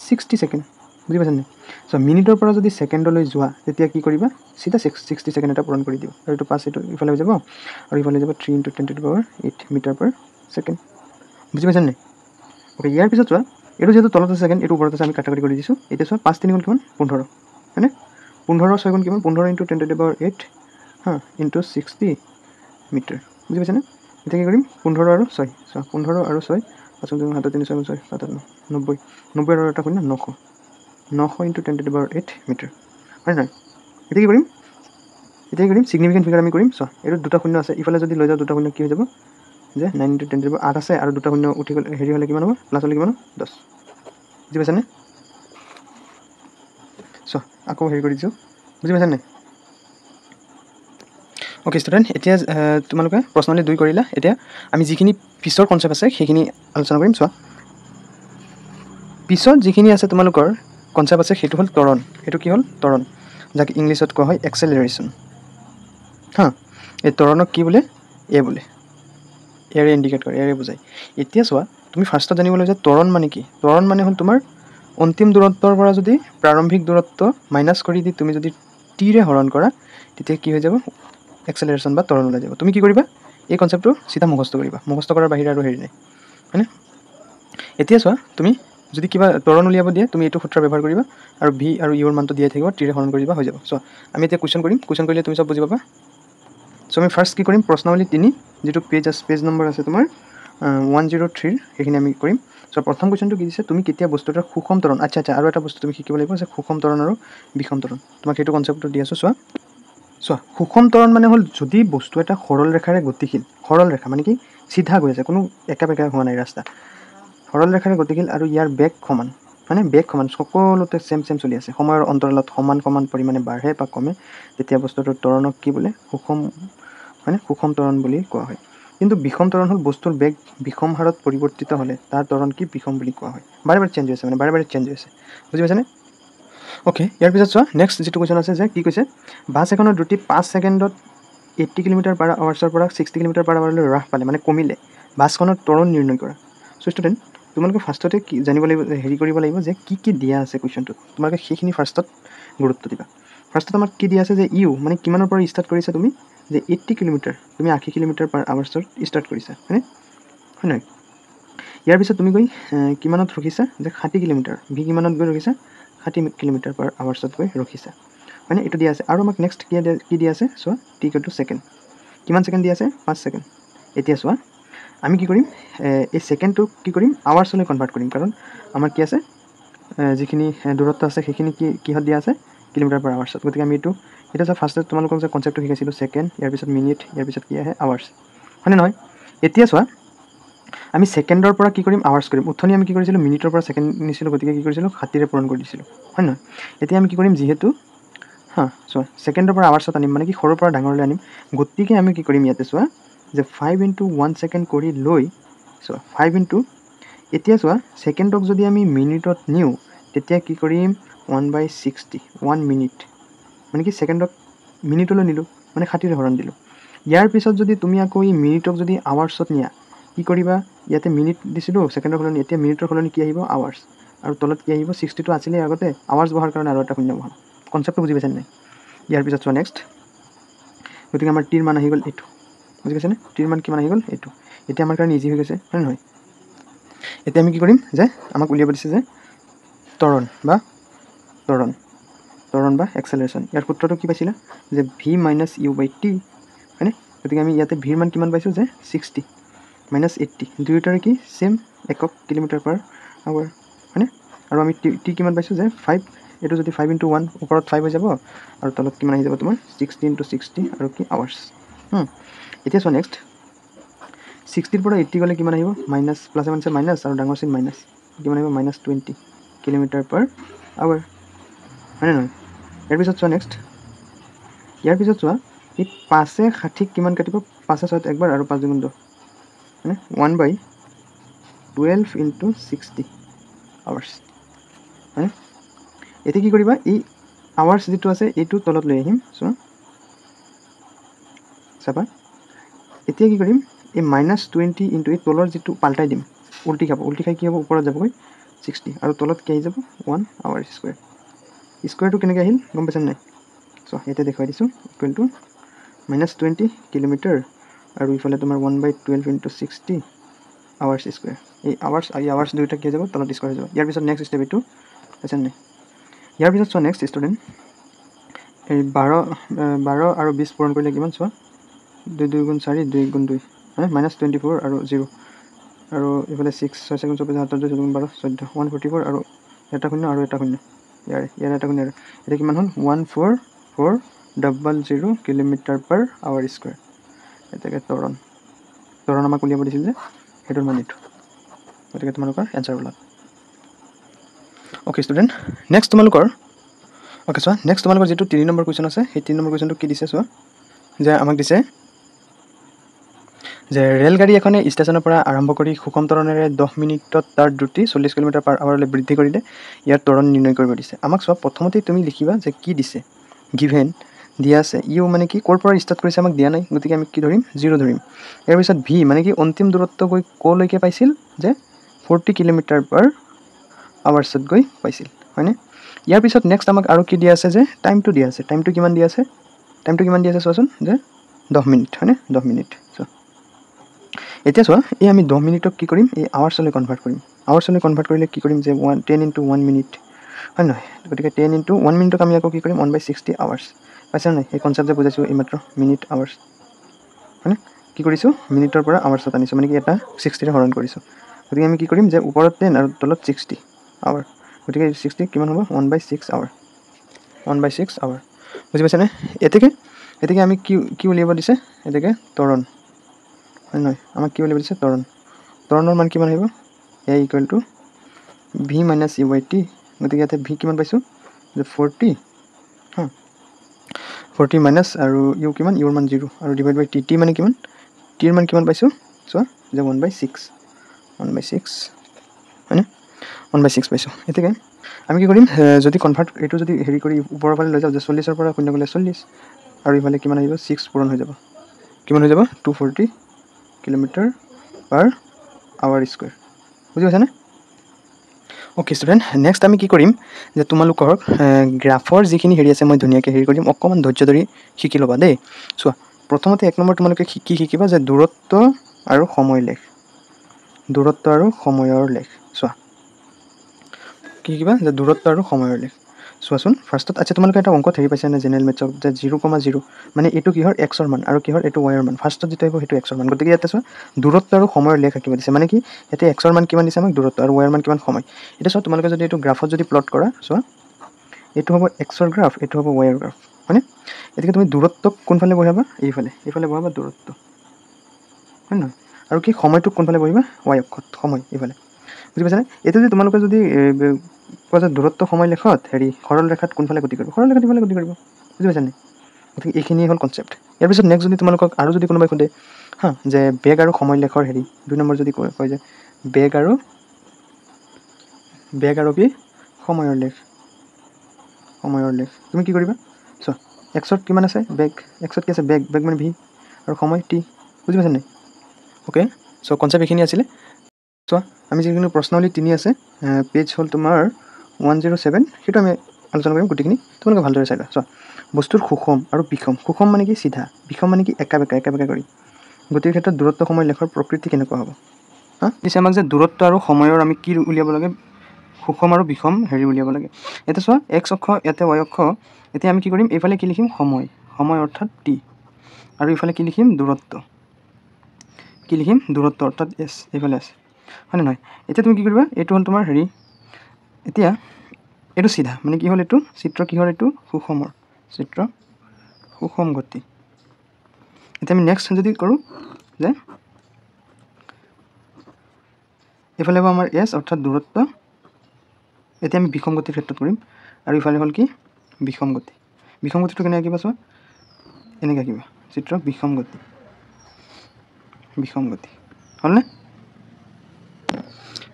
60 ছেকেণ্ড, বুজি পাইছা নাই। চোৱা মিনিটৰ পৰা যদি ছেকেণ্ডলৈ যোৱা তেতিয়া কি কৰিবা, চিধা 60 ছেকেণ্ড এটা পূৰণ কৰি দিবা, আৰু এইটো 5 এইটো ইফালে হৈ যাব, আৰু ইফালে যাব 3 × 10⁸ মিটাৰ পাৰ ছেকেণ্ড, বুজি পাইছা নাই। অ'কে ইয়াৰ পিছত চোৱা এইটো যিহেতু তলত আছে ছেকেণ্ড, এইটো ওপৰত আছে, আমি কাটাকাটি কৰি দিছোঁ। এতিয়া চোৱা 5 × 3 = কিমান, 15, হয়নে, 15 × 6 = কিমান, 15 × 10⁸ × 60 মিটাৰ, বুজি পাইছানে। এতিয়া কি কৰিম, 15 আৰু 6, চোৱা 15 আৰু 6, 5 × 3 = 6, 7 × 8 = 90, 90 আৰু এটা শূন্য 900 × 10⁸ মিটাৰ, হয় নহয়। এতিয়া কি কৰিম, ছিগনিফিকেণ্ট ফিগাৰ আমি কৰিম। চোৱা এইটো দুটা শূন্য আছে, ইফালে যদি লৈ যাওঁ দুটা শূন্য কি হৈ যাব, যে 9 × 10⁸ আছে, আৰু দুটা শূন্য উঠি গ'লে হেৰি হ'লে কিমান হ'ব, প্লাছ হ'লে কিমান হ'ব, 10, বুজি পাইছানে। চোৱা আকৌ হেৰি কৰি দিছোঁ, বুজি পাইছা নাই। অ'কে ষ্টুডেণ্ট, এতিয়া তোমালোকে প্ৰশ্নাৱলী 2 কৰিলা। এতিয়া আমি যিখিনি পিছৰ কনচেপ্ট আছে সেইখিনি আলোচনা কৰিম। চোৱা পিছত যিখিনি আছে তোমালোকৰ কনচেপ্ট আছে সেইটো হ'ল ত্বৰণ, সেইটো কি হ'ল, ত্বৰণ, যাক ইংলিছত কোৱা হয় এক্সেলাৰেশ্যন। এই ত্বৰণক কি বোলে, বোলে, এৰে ইণ্ডিকেট কৰে, এৰে বুজায়। এতিয়া চোৱা তুমি ফাৰ্ষ্টত জানিব লাগিব যে ত্বৰণ মানে কি। ত্বৰণ মানে হ'ল তোমাৰ অন্তিম দূৰত্বৰ পৰা যদি প্ৰাৰম্ভিক দূৰত্ব মাইনাছ কৰি দি তুমি যদি টিৰে হৰণ কৰা, তেতিয়া কি হৈ যাব, এক্সেলাৰেশ্যন বা ত্বৰণ ওলাই যাব। তুমি কি কৰিবা, এই কনচেপ্টটো চিধা মুখস্থ কৰিবা, মুখস্থ কৰাৰ বাহিৰে আৰু হেৰি নাই, হয়নে। এতিয়া চোৱা তুমি যদি কিবা ত্বৰণ উলিয়াব দিয়ে তুমি এইটো সূত্ৰ ব্যৱহাৰ কৰিবা আৰু ভি আৰু ইউৰ মানটো দিয়াই থাকিব, টিৰে হৰণ কৰি দিবা, হৈ যাব। চ' আমি এতিয়া কুৱেশ্যন কৰিম, কুৱেশ্যন কৰিলে তুমি চব বুজি পাবা। চ' আমি ফাৰ্ষ্ট কি কৰিম, প্ৰশ্নাৱলী 3 যিটো পেজ নম্বৰ আছে তোমাৰ 103 সেইখিনি আমি কৰিম। চ' প্ৰথম কুৱেশ্যনটো কি দিছে, তুমি কেতিয়া বস্তু এটাৰ সুষম ত্বৰণ, আচ্ছা আৰু এটা বস্তু তুমি শিকিব লাগিব যে সুষম ত্বৰণ আৰু বিষম ত্বৰণ, তোমাক সেইটো কনচেপ্টটো দি আছোঁ। চোৱা সুষম ত্বৰণ মানে হ'ল যদি বস্তু এটা সৰল ৰেখাৰে গতিশীল, সৰল ৰেখা মানে কি চিধা গৈ আছে, কোনো একা বেকা হোৱা নাই ৰাস্তা, সৰল ৰেখাৰে গতিশীল আৰু ইয়াৰ বেগ সমান, মানে বেগ সমান সকলোতে চেম চলি আছে, সময়ৰ অন্তৰালত সমান পৰিমাণে বাঢ়ে বা কমে, তেতিয়া বস্তুটোৰ ত্বৰণক কি বোলে, সুষম ত্বৰণ বুলি কোৱা হয়। কিন্তু বিষম ত্বৰণ হ'ল বস্তুৰ বেগ বিষম হাৰত পৰিৱৰ্তিত হ'লে তাৰ ত্বৰণ কি বিষম বুলি কোৱা হয়। বাৰে চেঞ্জ হৈ আছে, মানে বাৰে চেঞ্জ হৈ আছে, বুজি পাইছানে? অ'কে, ইয়াৰ পিছত চোৱা নেক্সট যিটো কুৱেশ্যন আছে যে কি কৈছে, বাছ এখনৰ দ্ৰুতি 5 ছেকেণ্ডত 80 কিলোমিটাৰ/আৱাৰ্ছৰ পৰা 60 কিলোমিটাৰ/আৱাৰলৈ হ্ৰাস পালে, মানে কমিলে, বাছখনৰ ত্বৰণ নিৰ্ণয় কৰা। চ' ষ্টুডেণ্ট তোমালোকে ফাৰ্ষ্টতে কি জানিব লাগিব, কৰিব লাগিব যে কি দিয়া আছে কুৱেশ্যনটোত, তোমালোকে সেইখিনি ফাৰ্ষ্টত গুৰুত্ব দিবা। ফাৰ্ষ্টত আমাক কি দিয়া আছে যে ইউ মানে কিমানৰ পৰা ষ্টাৰ্ট কৰিছা তুমি, যে 80 কিলোমিটাৰ, তুমি 80 কিলোমিটাৰ/আৱাৰ্ছত ষ্টাৰ্ট কৰিছা, হয় নহয়? ইয়াৰ পিছত তুমি গৈ কিমানত ৰখিছা, যে 60 কিলোমিটাৰ, ভি কিমানত গৈ ৰখিছা, 60 কিলোমিটাৰ/আৱাৰ্ছত গৈ ৰখিছা, হয়নে? এইটো দিয়া আছে। আৰু আমাক নেক্সট কি দিয়া আছে, চোৱা টি ইকুৱেল টু ছেকেণ্ড, কিমান ছেকেণ্ড দিয়া আছে, 5 ছেকেণ্ড। এতিয়া চোৱা আমি কি কৰিম, এই ছেকেণ্ডটোক কি কৰিম, আৱাৰ্ছলৈ কনভাৰ্ট কৰিম, কাৰণ আমাৰ কি আছে, যিখিনি দূৰত্ব আছে সেইখিনি কিহত দিয়া আছে, কিলোমিটাৰ/আৱাৰ্ছত। গতিকে আমি এইটো এতিয়া চোৱা ফাৰ্ষ্টত তোমালোকক যে কনচেপ্টটো শিকাইছিলোঁ, ছেকেণ্ড, ইয়াৰ পিছত মিনিট, ইয়াৰ পিছত কি আহে, আৱাৰ্ছ, হয়নে নহয়? এতিয়া চোৱা আমি ছেকেণ্ডৰ পৰা কি কৰিম, আৱাৰ্ছ কৰিম। উঠনি আমি কি কৰিছিলোঁ, মিনিটৰ পৰা ছেকেণ্ড নিছিলোঁ, গতিকে কি কৰিছিলোঁ, 60ৰে পূৰণ কৰি দিছিলোঁ, হয় নহয়? এতিয়া আমি কি কৰিম, যিহেতু চোৱা ছেকেণ্ডৰ পৰা আৱাৰ্ছত আনিম, মানে কি সৰুৰ পৰা ডাঙৰলৈ আনিম, গতিকে আমি কি কৰিম, ইয়াতে চোৱা যে 5 × 1 ছেকেণ্ড কৰি লৈ, চোৱা 5 × এতিয়া চোৱা ছেকেণ্ডক যদি আমি মিনিটত নিওঁ, তেতিয়া কি কৰিম, 1/60, 1 মিনিট, মানে কি ছেকেণ্ডক মিনিটলৈ নিলোঁ, মানে 60ৰে হৰণ দিলোঁ। ইয়াৰ পিছত যদি তুমি আকৌ এই মিনিটক যদি আৱাৰ্ছত নিয়া, কি কৰিবা, ইয়াতে মিনিট দিছিলোঁ ছেকেণ্ডৰ সলনি, এতিয়া মিনিটৰ সলনি কি আহিব, আৱাৰ্ছ, আৰু তলত কি আহিব, 60টো আছিলেই আগতে, আৱাৰ্ছ বহাৰ কাৰণে আৰু এটা শূন্য বহাম। কনচেপ্টটো বুজি পাইছে নাই? ইয়াৰ পিছত চোৱা নেক্সট, গতিকে আমাৰ টিৰ মান আহি গ'ল এইটো, বুজি পাইছেনে? টিৰ মান কিমান আহি গ'ল, এইটো। এতিয়া আমাৰ কাৰণে ইজি হৈ গৈছে, হয় নহয়? এতিয়া আমি কি কৰিম, যে আমাক উলিয়াব দিছে যে ত্বৰণ বা এক্সেলাৰেশ্যন। ইয়াৰ সূত্ৰটো কি পাইছিলা, যে V minus U by T, হয়নে? গতিকে আমি ইয়াতে ভিৰ মান কিমান পাইছোঁ, যে 60 মাইনাছ 80, দুয়োটাৰে কি ছেম, একক কিলোমিটাৰ/আৱাৰ, হয়নে? আৰু আমি টি কিমান পাইছোঁ, যে 5, এইটো যদি 5 × 1, ওপৰত 5 হৈ যাব, আৰু তলত কিমান আহি যাব তোমাৰ 60 × 60, আৰু কি আৱাৰ্ছ। এতিয়া চোৱা নেক্সট, 60ৰ পৰা 80 গ'লে কিমান আহিব, মাইনাছ, প্লাছে মাইনাছে মাইনাছ, আৰু ডাঙৰ চিন মাইনাছ, কিমান আহিব, -20 কিলোমিটাৰ/আৱাৰ, হয়নে নহয়? ইয়াৰ পিছত চোৱা নেক্সট, ইয়াৰ পিছত চোৱা এই 5-এ 60ক কিমান কাটিব, 5-এ 6ত একবাৰ, আৰু 5 × 2 10, হয়নে? 1/12 × 60 আৱাৰ্ছ, হয়নে? এতিয়া কি কৰিবা, এই আৱাৰ্ছ যিটো আছে এইটো তলত লৈ আহিম, চোৱা চাবা, এতিয়া কি কৰিম, এই -20 × এই তলৰ যিটো পাল্টাই দিম, উল্টি খাই কি হ'ব, ওপৰত যাবগৈ 60, আৰু তলত কি আহি যাব, 1 আৱাৰ স্কুৱেৰ। স্কুৱেৰটো কেনেকৈ আহিল গম পাইছা নাই? চোৱা এতিয়া দেখুৱাই দিছোঁ, ইকুৱেল টু -20 কিলোমিটাৰ, আৰু ইফালে তোমাৰ 1/12 × 60 আৱাৰ্ছ স্কুৱেৰ। এই আৱাৰ্ছ দুয়োটা কি হৈ যাব, তলত স্কুৱেৰ হৈ যাব। ইয়াৰ পিছত নেক্সট ষ্টেপ এইটো, পাইছা নাই? ইয়াৰ পিছত চোৱা নেক্সট ষ্টুডেণ্ট, এই 12 আৰু 20 পূৰণ কৰিলে কিমান, চোৱা 2 × 2 = 4, 2 × 2, হয়, -24 আৰু 0, আৰু এইফালে 6, 6 × 24, 7 × 2, 7 × 12, 14, 144, আৰু এটা শূন্য আৰু এটা শূন্য, ইয়াৰ এটা শূন্য, এতিয়া কিমান হ'ল, 14400 কিলোমিটাৰ/আৱাৰ স্কুৱেৰ। এতেকে ত্বৰণ আমাক উলিয়াব দিছিল যে, সেইটোৰ মান এইটো, গতিকে তোমালোকৰ এনচাৰ ওলাল। অ'কে ষ্টুডেণ্ট, নেক্সট তোমালোকৰ যিটো 3 নম্বৰ কুৱেশ্যন আছে, সেই 3 নম্বৰ কুৱেশ্যনটো কি দিছে চোৱা, যে আমাক দিছে যে ৰেলগাড়ী এখনে ষ্টেচনৰ পৰা আৰম্ভ কৰি সুষম ত্বৰণেৰে 10 মিনিটত তাৰ দ্ৰুতি 40 কিলোমিটাৰ/আৱাৰলৈ বৃদ্ধি কৰিলে ইয়াৰ ত্বৰণ নিৰ্ণয় কৰিব দিছে। আমাক চোৱা প্ৰথমতেই তুমি লিখিবা যে কি দিছে, গিভেন দিয়া আছে, ইউ মানে কি ক'ৰ পৰা ষ্টাৰ্ট কৰিছে আমাক দিয়া নাই, গতিকে আমি কি ধৰিম, 0 ধৰিম। ইয়াৰ পিছত ভি মানে কি অন্তিম দূৰত্ব গৈ ক'লৈকে পাইছিল, যে 40 কিলোমিটাৰ/আৱাৰ্ছত গৈ পাইছিল, হয়নে? ইয়াৰ পিছত নেক্সট আমাক আৰু কি দিয়া আছে, যে টাইমটো দিয়া আছে, টাইমটো কিমান দিয়া আছে চোৱাচোন, যে 10 মিনিট, হয়নে? 10 মিনিট। চোৱা এতিয়া চোৱা এই আমি 10 মিনিটক কি কৰিম এই আৱাৰ্ছলৈ কনভাৰ্ট কৰিম আৱাৰ্ছলৈ কনভাৰ্ট কৰিলে কি কৰিম যে 10 × 1 মিনিট হয় নহয় গতিকে 10 × 1 মিনিটক আমি আকৌ কি কৰিম 1/60 আৱাৰ্ছ পাইছা নাই এই কনচেপ্ট যে বুজাইছোঁ এইমাত্ৰ মিনিট আৱাৰ্ছ হয়নে কি কৰিছোঁ মিনিটৰ পৰা আৱাৰ্ছত আনিছোঁ মানে কি এটা 60ৰে হৰণ কৰিছোঁ গতিকে আমি কি কৰিম যে ওপৰত 10 আৰু তলত 60 আৱাৰ গতিকে 60 কিমান হ'ব 1/6 আৱাৰ 1/6 আৱাৰ বুজি পাইছানে এতেকে আমি কি উলিয়াব দিছে এতেকে ত্বৰণ হয় নহয় আমাক কি উলিয়াব দিছে ত্বৰণৰ মান কিমান আহিব a = v - u/t গতিকে ইয়াতে v কিমান পাইছোঁ যে 40 হা 40 মাইনাছ আৰু ইউ কিমান ইউৰ মান 0 আৰু ডিভাইড বাই টি মানে কিমান টিৰ মান কিমান পাইছোঁ চোৱা যে 1/6 হয়নে 1/6 পাইছোঁ এতেকে আমি কি কৰিম যদি কনভাৰ্ট এইটো যদি হেৰি কৰি ওপৰৰ ফালে লৈ যাওঁ যে 40ৰ পৰা 0 গ'লে 40 আৰু ইফালে কিমান আহিব 6 পূৰণ হৈ যাব কিমান হৈ যাব 240 km/h বুজি পাইছানে অ'কে ষ্টুডেণ্ট নেক্সট আমি কি কৰিম যে তোমালোকৰ গ্ৰাফৰ যিখিনি হেৰি আছে মই ধুনীয়াকৈ হেৰি কৰিম অকণমান ধৈৰ্য ধৰি শিকি ল'বা দেই চোৱা প্ৰথমতে 1 নম্বৰ তোমালোকে শিকিবা যে দূৰত্ব আৰু সময় লেখ দূৰত্ব আৰু সময়ৰ লেখ চোৱা কি শিকিবা যে দূৰত্ব আৰু সময়ৰ লেখ চোৱাচোন ফাৰ্ষ্টত আচ্ছা তোমালোকে এটা অংকত হেৰি পাইছা নে জেনেৰেল মেথছত যে 0,0 মানে এইটো কিহৰ এক্সৰ মান আৰু কিহৰ এইটো ৱাইৰ মান ফাৰ্ষ্টত যিটো আহিব সেইটো এক্সৰ মান গতিকে ইয়াতে চোৱা দূৰত্ব আৰু সময়ৰ লেখ আঁকিব দিছে মানে কি ইয়াতে এক্সৰ মান কিমান দিছে আমাক দূৰত্ব আৰু ৱাইৰ মান কিমান সময় এতিয়া চোৱা তোমালোকে যদি এইটো গ্ৰাফত যদি প্লট কৰা চোৱা এইটো হ'ব এক্সৰ গ্ৰাফ এইটো হ'ব ৱাইৰ গ্ৰাফ হয়নে এতিকে তুমি দূৰত্বক কোনফালে বহাবা এইফালে বহাবা দূৰত্ব হয় নহয় আৰু কি সময়টোক কোনফালে বহিবা ৱাই অক্ষত সময় এইফালে বুজি পাইছানে এইটো যদি তোমালোকে যদি কোৱা যে দূৰত্ব সময় লেখত হেৰি সৰল ৰেখাত কোনফালে গতি কৰিব সৰল ৰেখাত ইফালে গতি কৰিব বুজি পাইছানে গতিকে এইখিনি হ'ল কনচেপ্ট ইয়াৰ পিছত নেক্সট যদি তোমালোকক আৰু যদি কোনোবাই সোধে হা যে বেগ আৰু সময় লেখৰ হেৰি 2 নম্বৰ যদি কয় যে বেগ আৰু কি সময়ৰ লেখ তুমি কি কৰিবা চোৱা এক্সত কিমান আছে বেগ এক্সত কি আছে বেগ মানে ভি আৰু সময় টি বুজি পাইছা নাই অ'কে চ' কনচেপ্ট এইখিনি আছিলে চোৱা আমি যিকোনো প্ৰশ্নাৱলী 3 আছে পেজ হ'ল তোমাৰ 107 সেইটো আমি আলোচনা কৰিম গোটেইখিনি তোমালোকে ভালদৰে চাই লোৱা চোৱা বস্তুৰ সুষম আৰু সুষম মানে কি চিধা বিষম মানে কি একা বেকা কৰি গতিৰ ক্ষেত্ৰত দূৰত্ব সময় লেখৰ প্ৰকৃতি কেনেকুৱা হ'ব হা দিছে আমাক যে দূৰত্ব আৰু সময়ৰ আমি কি উলিয়াব লাগে সুষম আৰু বিষম হেৰি উলিয়াব লাগে এতিয়া চোৱা এক্স অক্ষ ইয়াতে ৱাই অক্ষ এতিয়া আমি কি কৰিম এইফালে কি লিখিম সময় অৰ্থাৎ টি আৰু ইফালে কি লিখিম দূৰত্ব অৰ্থাৎ এছ এইফালে আছে হয়নে নহয় এতিয়া তুমি কি কৰিবা এইটো হ'ল তোমাৰ হেৰি এতিয়া এইটো চিধা মানে কি হ'ল এইটো চিত্ৰ কিহৰ এইটো সুষম গতি এতিয়া আমি নেক্সট যদি কৰোঁ যে এইফালে হ'ব আমাৰ এছ অৰ্থাৎ দূৰত্ব এতিয়া আমি বিষম গতিৰ ক্ষেত্ৰত কৰিম আৰু ইফালে হ'ল কি বিষম গতিটো কেনেকৈ আঁকিবা চোৱা এনেকৈ আঁকিবা চিত্ৰ বিষম গতি হ'লনে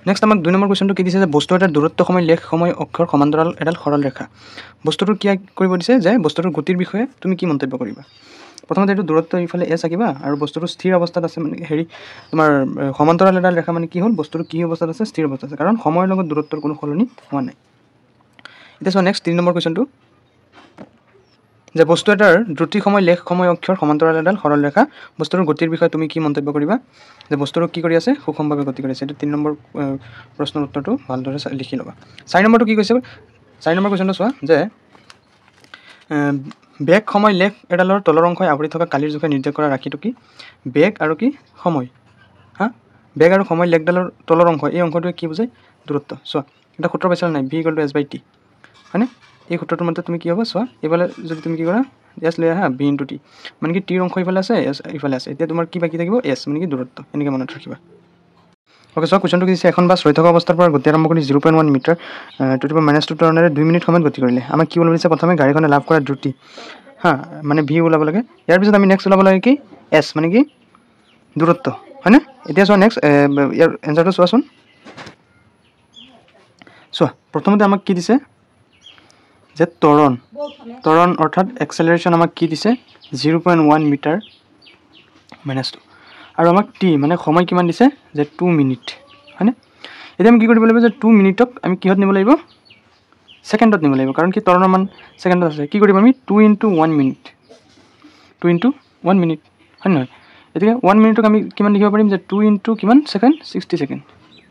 নেক্সট আমাক 2 নম্বৰ কুৱেশ্যনটো কি দিছে যে বস্তু এটাৰ দূৰত্ব সময় লেখ সময় অক্ষৰ সমান্তৰাল এডাল সৰল ৰেখা বস্তুটো কি কৰিব দিছে যে বস্তুটোৰ গতিৰ বিষয়ে তুমি কি মন্তব্য কৰিবা প্ৰথমতে এইটো দূৰত্ব ইফালে এছ আঁকিবা আৰু বস্তুটো স্থিৰ অৱস্থাত আছে মানে হেৰি তোমাৰ সমান্তৰাল এডাল ৰেখা মানে কি হ'ল বস্তুটো কি অৱস্থাত আছে স্থিৰ অৱস্থাত আছে কাৰণ সময়ৰ লগত দূৰত্বৰ কোনো সলনি হোৱা নাই এতিয়া চোৱা নেক্সট 3 নম্বৰ কুৱেশ্যনটো যে বস্তু এটাৰ দ্ৰুতি সময় লেখ সময় অক্ষৰ সমান্তৰাল এডাল সৰল ৰেখা বস্তুটোৰ গতিৰ বিষয়ে তুমি কি মন্তব্য কৰিবা যে বস্তুটো কি কৰি আছে সুষমভাৱে গতি কৰি আছে এইটো 3 নম্বৰ প্ৰশ্নৰ উত্তৰটো ভালদৰে লিখি ল'বা 4 নম্বৰটো কি কৈছে 4 নম্বৰ কুৱেশ্যনটো চোৱা যে বেগ সময় লেখ এডালৰ তলৰ অংশই আৱৰি থকা কালিৰ জোখে নিৰ্দেশ কৰা ৰাশিটো কি বেগ আৰু কি সময় হা বেগ আৰু সময় লেখডালৰ তলৰ অংশ এই অংশটোৱে কি বুজায় দূৰত্ব চোৱা এটা সূত্ৰ পাইছা নাই v = s/t হয়নে এই সূত্ৰটোৰ মতে তুমি কি হ'ব চোৱা এইফালে যদি তুমি কি কৰা এছ লৈ আহা v × t মানে কি টিৰ অংশ ইফালে আছে এছ ইফালে আছে এতিয়া তোমাৰ কি বাকী থাকিব এছ মানে কি দূৰত্ব এনেকৈ মনত ৰাখিবা অ'কে চোৱা কুৱেশ্যনটো কি দিছে এখন বাছ ৰৈ থকা অৱস্থাৰ পৰা গতি আৰম্ভ কৰি 0.1 মিটাৰ ⁻² ত্বৰণেৰে 2 মিনিট সময়ত গতি কৰিলে আমাক কি ওলাব দিছে প্ৰথমে গাড়ীখনে লাভ কৰা দ্ৰুতি হা মানে ভি ওলাব লাগে ইয়াৰ পিছত আমি নেক্সট ওলাব লাগে কি এছ মানে কি দূৰত্ব হয়নে এতিয়া চোৱা নেক্সট ইয়াৰ এনচাৰটো চোৱাচোন চোৱা প্ৰথমতে আমাক কি দিছে যে ত্বৰণ অৰ্থাৎ এক্সেলাৰেশ্যন আমাক কি দিছে 0.1 মিটাৰ -2 আৰু আমাক টি মানে সময় কিমান দিছে যে 2 মিনিট হয়নে এতিয়া আমি কি কৰিব লাগিব যে 2 মিনিটক আমি কিহত নিব লাগিব ছেকেণ্ডত নিব লাগিব কাৰণ কি ত্বৰণৰ মান ছেকেণ্ডত আছে কি কৰিম আমি 2 × 1 মিনিট হয় নহয় এতিয়াকে 1 মিনিটক আমি কিমান লিখিব পাৰিম যে 2 ইনটু কিমান সেকেন্ড 60 সেকেন্ড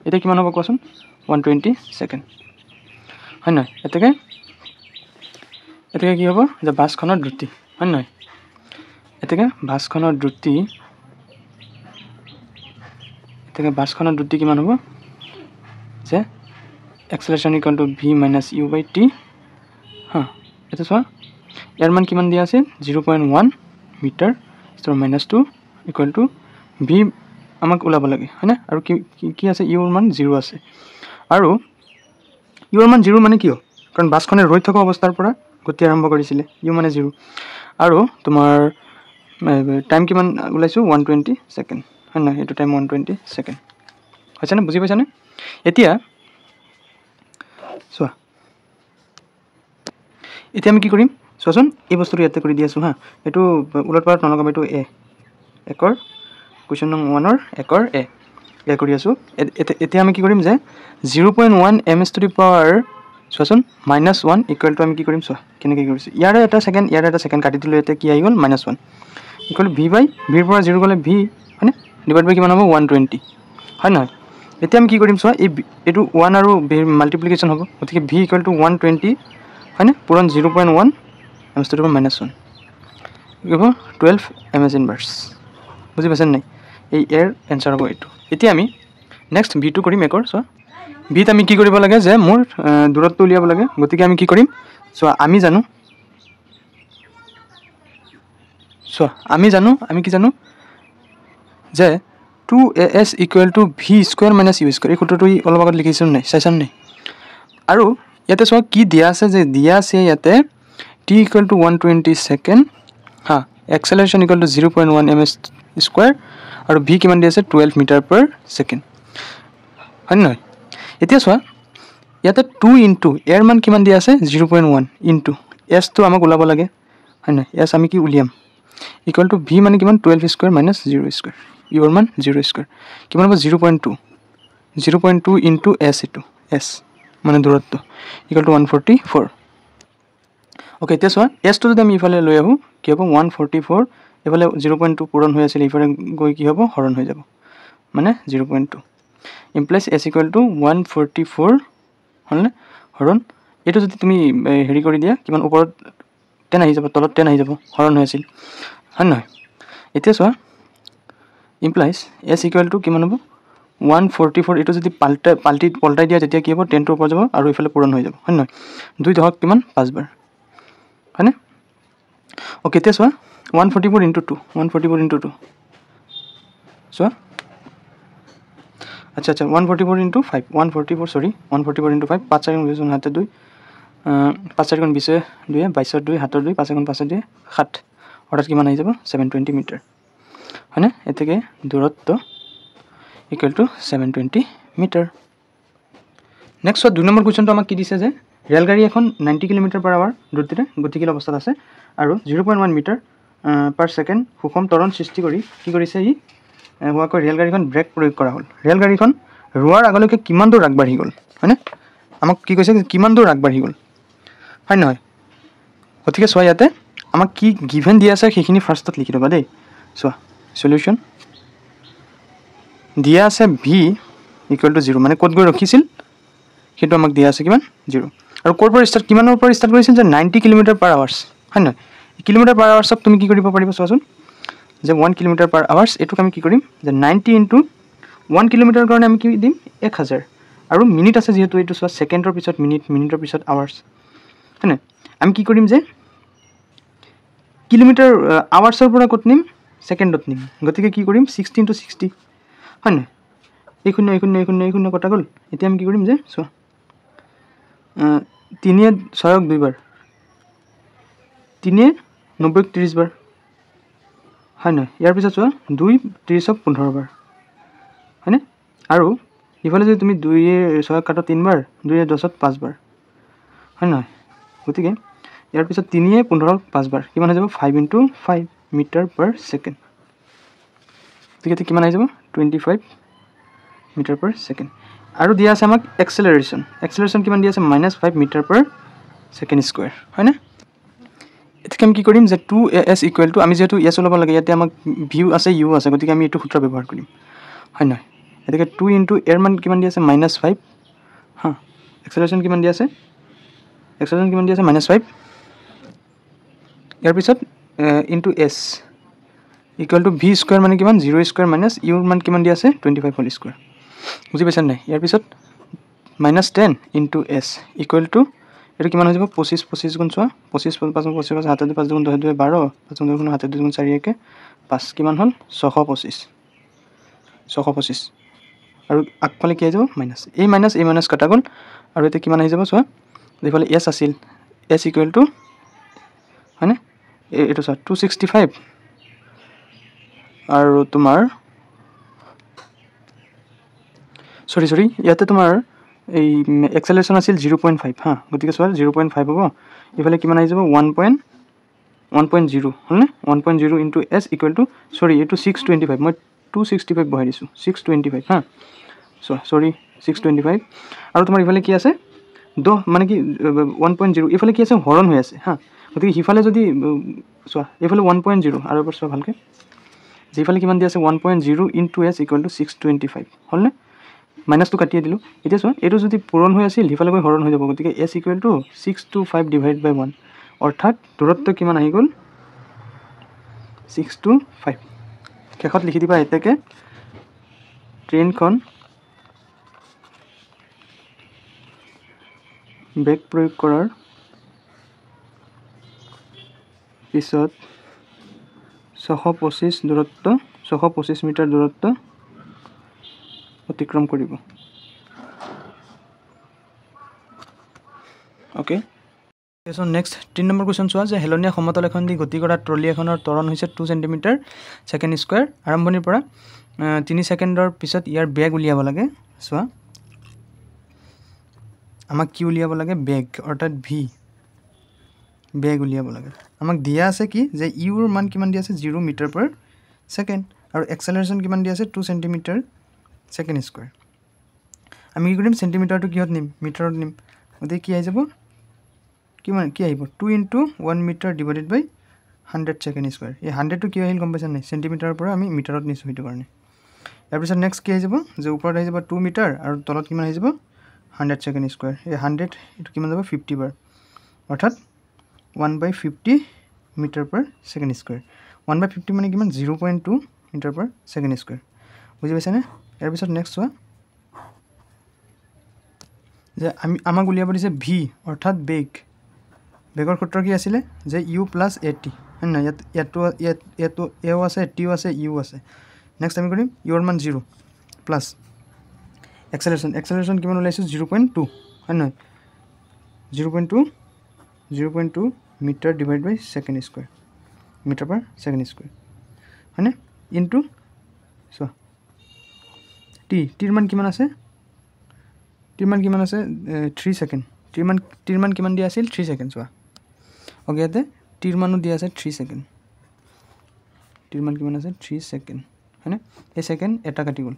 এটা কিমান হ'ব কোৱাচোন 120 সেকেন্ড হয় নহয় এতিয়াকে কি হ'ব যে বাছখনৰ দ্ৰুতি হয় নহয় এতিয়াকে বাছখনৰ দ্ৰুতি কিমান হ'ব যে acceleration equal to v minus u by t হা এটা চোৱা ইয়াৰ মান কিমান দিয়া আছে 0.1 metre so -2 equal to v আমাক ওলাব লাগে হয় না আৰু কি আছে u ৰ মান 0 আছে আৰু u ৰ মান 0 মানে কিয় কাৰণ বাছখনে ৰৈ থকা অৱস্থাৰ পৰা গতি আৰম্ভ কৰিছিলে u মানে 0 আৰু তোমাৰ টাইম কিমান ওলাইছো 120 সেকেন্ড হয় না এটো টাইম 120 সেকেন্ড হৈছে না বুজি পাইছা নে এতিয়া চোৱা এতিয়া আমি কি কৰিম চোৱাচোন এই বস্তুটো ইয়াতে কৰি দি আছো হা এটো উলট পালট নলগাম এটো এ একৰ কোৱেশ্চন নং 1 ৰ একৰ এ কৰি আছো এতিয়া আমি কি কৰিম যে 0.1 ms to the power চোৱাচোন -1 ইকুৱেল টু আমি কি কৰিম চোৱা কেনেকৈ কৰিছো ইয়াৰে এটা সেকেন্ড কাটি দিলে এতিয়া কি আহি গল -1 ইকুৱেল v বাই v ৰ পৰা 0 গলে v হয়নে ডিভাইড বাই কিমান হ'ব 120 হয় নহয় এতিয়া আমি কি কৰিম চোৱা এটো 1 আৰু v মাল্টিপ্লিকেশন হ'ব গতিকে v ইকুৱেল টু 120 হয়নে পুৰণ 0.1 ms to the power -1 কি হ'ব 12 ms ইনভাৰ্স বুজি পাইছেন নাই এই এৰ এনসাৰ হ'ব এটো এতিয়া আমি নেক্সট v2 কৰিম একৰ চোৱা v আমি কি কৰিব লাগে যে মোৰ দূৰত্ব উলিয়াব লাগে গতিকে আমি কি কৰিম চোৱা আমি কি জানো যে 2as equal to v square minus u square এই সূত্ৰটো অলপ আগত লিখিছো নাই চাইছান নাই আৰু ইয়াতে চোৱা কি দিয়া আছে যে দিয়া আছে ইয়াতে t equal to 120 সেকেন্ড হা acceleration equal to 0.1 ms square আৰু v কিমান দিয়া আছে 12 মিটাৰ per second হয় নহয় এতিয়া চোৱা ইয়াতে 2 ইনটু এৰ মান কিমান দিয়া আছে 0.1 ইনটু s তো আমাক ওলাব লাগে হয় না s আমি কি উলিয়াম ইকুৱেল টু v মানে কিমান 12 স্কয়াৰ মাইনাস 0 স্কয়াৰ ইউৰ মান 0 স্কয়াৰ কিমান হ'ব 0.2 ইনটু s ইটো s মানে দূৰত্ব ইকুৱেল টু 144 ওকে এতিয়া চোৱা s তো যদি আমি ইফালে লৈ আহো কি হ'ব 144 ইফালে 0.2 পূৰণ হৈ আছিল ইফালে গৈ কি হ'ব হৰণ হৈ যাব মানে 0.2 implies s equal to 144 হলনে হৰণ এটো যদি তুমি হেৰি কৰি দিয়া কিমান ওপৰত 10 আহি যাব তলত 10 আহি যাব হৰণ হৈ আছিল হয় নহয় এতিয়া চোৱা implies s equal to কিমান হ'ব 144 এটো যদি পল্টাই দিয়া তেতিয়া কি হ'ব 10 ৰ ওপৰ যাব আৰু ইফালে পূৰণ হৈ যাব হয় নহয় 2 দহক কিমান 5 বাৰ হয়নে ওকে এতিয়া চোৱা 144 into 2 চোৱা আচ্ছা 144 into 5 144 sorry 144 into 5 5 4 গুণ হাতে 2 5 4 গুণ 20 2 22 2 হাতৰ 2 5 গুণ 5 2 7 অৰ্থাৎ কিমান আহি যাব 720 মিটাৰ হয়নে এতেকে দূৰত্ব equal to 720 metre next 2 number কোৱেশ্চনটো আমাক কি দিছে যে ৰেলগাড়ী এখন 90 কিলোমিটাৰ/আৱাৰ দ্ৰুতিৰে গতিশীল অৱস্থাত আছে আৰু 0.1 মিটাৰ পাৰ সেকেন্ড সুষম ত্বৰণ সৃষ্টি কৰি কি কৰিছে ই হোৱাকৈ ৰেলগাড়ীখন ব্ৰেক প্ৰয়োগ কৰা হ'ল ৰেলগাড়ীখন ৰোৱাৰ আগলৈকে কিমান দূৰ আগবাঢ়ি গ'ল হয়নে আমাক কি কৈছে কিমান দূৰ আগবাঢ়ি গ'ল হয় নহয় গতিকে চোৱা ইয়াতে আমাক কি গিভেন দিয়া আছে সেইখিনি ফাৰ্ষ্টত লিখি দিবা দেই চোৱা সলিউশন দিয়া আছে v ইকুৱেল টু 0 মানে ক'ত গৈ ৰখিছিল সেইটো আমাক দিয়া আছে কিমান 0 আৰু ক'ৰ পৰা ষ্টাৰ্ট কিমানৰ পৰা ষ্টাৰ্ট কৰিছিল যে 90 কিলোমিটাৰ/আৱাৰ্স হয় নহয় কিলোমিটাৰ/আৱাৰ্সক তুমি কি কৰিব পাৰিবা চোৱাচোন যে 1 কিলোমিটাৰ/আৱাৰ্স এটোক আমি কি কৰিম যে 90 ইনটু 1 কিলোমিটাৰ কাৰণে আমি কি দিম 1000 আৰু মিনিট আছে যেহেতু এটো চোৱা সেকেন্ডৰ পিছত মিনিট মিনিটৰ পিছত আৱাৰ্স হয়নে আমি কি কৰিম যে কিলোমিটাৰ আৱাৰ্সৰ পৰা কত নিম সেকেন্ডত নিম গতিকে কি কৰিম 60 into 60 হয় না এই শূন্য কটা গল এতিয়া আমি কি কৰিম যে চোৱা 3 6ক 2 বাৰ 3 90ক 30 বাৰ হয় না ইয়াৰ পিছত চোৱা 2 30ক 15 বাৰ হয়নে আৰু ইফালে যদি তুমি 2 6ক কাটো 3 বাৰ 2 10ক 5 বাৰ হয় না গতিকে ইয়াৰ পিছত 3 15ক 5 বাৰ কিমান হৈ যাব 5 into 5 মিটাৰ per second গতিকে কিমান আহি যাব 25 মিটাৰ per second আৰু দিয়া আছে আমাক এক্সেলাৰেশন কিমান দিয়া আছে -5 মিটাৰ per second স্কয়াৰ হয় না এটাকে আমি কি কৰিম যে 2as ইকুৱেল টু আমি যেহেতু এছ ওলাব লাগে ইয়াতে আমাক ভিউ আছে ইউ আছে গতিকে আমি এইটো সূত্ৰ ব্যৱহাৰ কৰিম হয় নহয় এটাকে 2 ইনটু এৰ মান কিমান দি আছে -5 হা এক্সেলাৰেশ্যন কিমান দি আছে -5 ইয়াৰ পিছত into S equal to V square মানে কিমান 0 স্কোৱাৰ মাইনাছ ইউৰ মান কিমান দি আছে 25 হোল স্কোৱাৰ বুজি পাইছা নাই ইয়াৰ পিছত -10 ইনটু এছ ইকুৱেল টু এইটো কিমান হৈ যাব 25 গুণ চোৱা 25 5 25 7 5 গুণ 10 2 12 5 গুণ 2 7 2 গুণ 4 1 5 কিমান হ'ল 625 আৰু আগফালে কি আহি যাব মাইনাছ এই মাইনাছ কাটা গ'ল আৰু এতিয়া কিমান আহি যাব চোৱা এইফালে এছ আছিল এছ ইকুৱেল টু হয়নে এইটো চোৱা 265 আৰু তোমাৰ সৰি ইয়াতে তোমাৰ এই এক্সেলাৰেশ্যন আছিল 0.5 হা গতিকে চোৱা 0.5 হ'ব ইফালে কিমান আহি যাব 1.0 হলনে 1.0 ইনটু এছ ইকুৱেল টু সৰি এইটো 625 মই 265 বহাই দিছোঁ 625 হা সৰি 625 আৰু তোমাৰ ইফালে কি আছে 10 মানে কি 1.0 ইফালে কি আছে হৰণ হৈ আছে হা গতিকে সিফালে যদি চোৱা এইফালে 1.0 আৰু এবাৰ চোৱা ভালকৈ যিফালে কিমান দি আছে 1.0 ইনটু এছ ইকুৱেল টু 625 হলনে মাইনাছটো কাটিয়ে দিলোঁ এতিয়া চোৱা এইটো যদি পূৰণ হৈ আছিল সিফালে গৈ হৰণ হৈ যাব গতিকে এছ ইকুৱেল টু 625 ডিভাইড বাই 1 অৰ্থাৎ দূৰত্ব কিমান আহি গ'ল 625 শেষত লিখি দিবা এতেকে ট্ৰেইনখন বেগ প্ৰয়োগ কৰাৰ পিছত 625 মিটাৰ দূৰত্ব অতিক্ৰম কৰিব okay so next 3 number question চোৱা যে হেলনীয়া সমতল এখন দি গতি কৰা ট্ৰলি এখনৰ ত্বৰণ হৈছে 2 সেন্টিমিটাৰ সেকেন্ড স্কয়াৰ আৰম্ভণিৰ পৰা 3 সেকেন্ডৰ পিছত ইয়াৰ বেগ উলিয়াব লাগে চোৱা আমাক কি উলিয়াব লাগে বেগ অৰ্থাৎ ভি বেগ উলিয়াব লাগে আমাক দিয়া আছে কি যে ইউৰ মান কিমান দি আছে 0 মিটাৰ পাৰ সেকেন্ড আৰু এক্সেলাৰেশ্যন কিমান দি আছে 2 সেন্টিমিটাৰ সেকেন্ড স্কয়াৰ আমি কি কৰিম সেন্টিমিটাৰটো কিহত নিম মিটাৰত নিম গতিকে কি আহি যাব কিমান কি আহিব 2 ইনটু 1 মিটাৰ ডিভাইডেড বাই 100 সেকেন্ড স্কয়াৰ এই 100 টো কি আহিল গম পাইছা নাই সেন্টিমিটাৰৰ পৰা আমি মিটাৰত নিছো হেতু কাৰণে ইয়াৰ পিছত নেক্সট কি আহি যাব যে ওপৰত আহি যাব 2 মিটাৰ আৰু তলত কিমান আহি যাব 100 সেকেন্ড স্কয়াৰ এই 100 এটো কিমান যাব 50 বাৰ অৰ্থাৎ 1/50 মিটাৰ পাৰ সেকেন্ড স্কয়াৰ 1/50 মানে কিমান 0.2 মিটাৰ পাৰ সেকেন্ড স্কয়াৰ বুজি পাইছা নে ইয়াৰ পিছত নেক্সট চোৱা যে আমি আমাক উলিয়াব দিছে ভি অৰ্থাৎ বেগৰ সূত্ৰ কি আছিল যে u + at হয় না ইয়াতো এও আছে টিও আছে ইউ আছে নেক্সট আমি কৰিম ইউৰ মান 0 প্লাস এক্সেলাৰেশ্যন কিমান ওলাইছে 0.2 হয় না 0.2 metre divide by second square metre per second square হয়নে ইনটু চোৱা টিৰ মান কিমান আছে 3 সেকেন্ড টিৰ মান কিমান দিয়া আছিল 3 সেকেন্ড চোৱা ওকে ইয়াতে টিৰ মানো দিয়া আছে 3 সেকেন্ড টিৰ মান কিমান আছে 3 সেকেন্ড হয়নে এই সেকেন্ড এটা কাটি গ'ল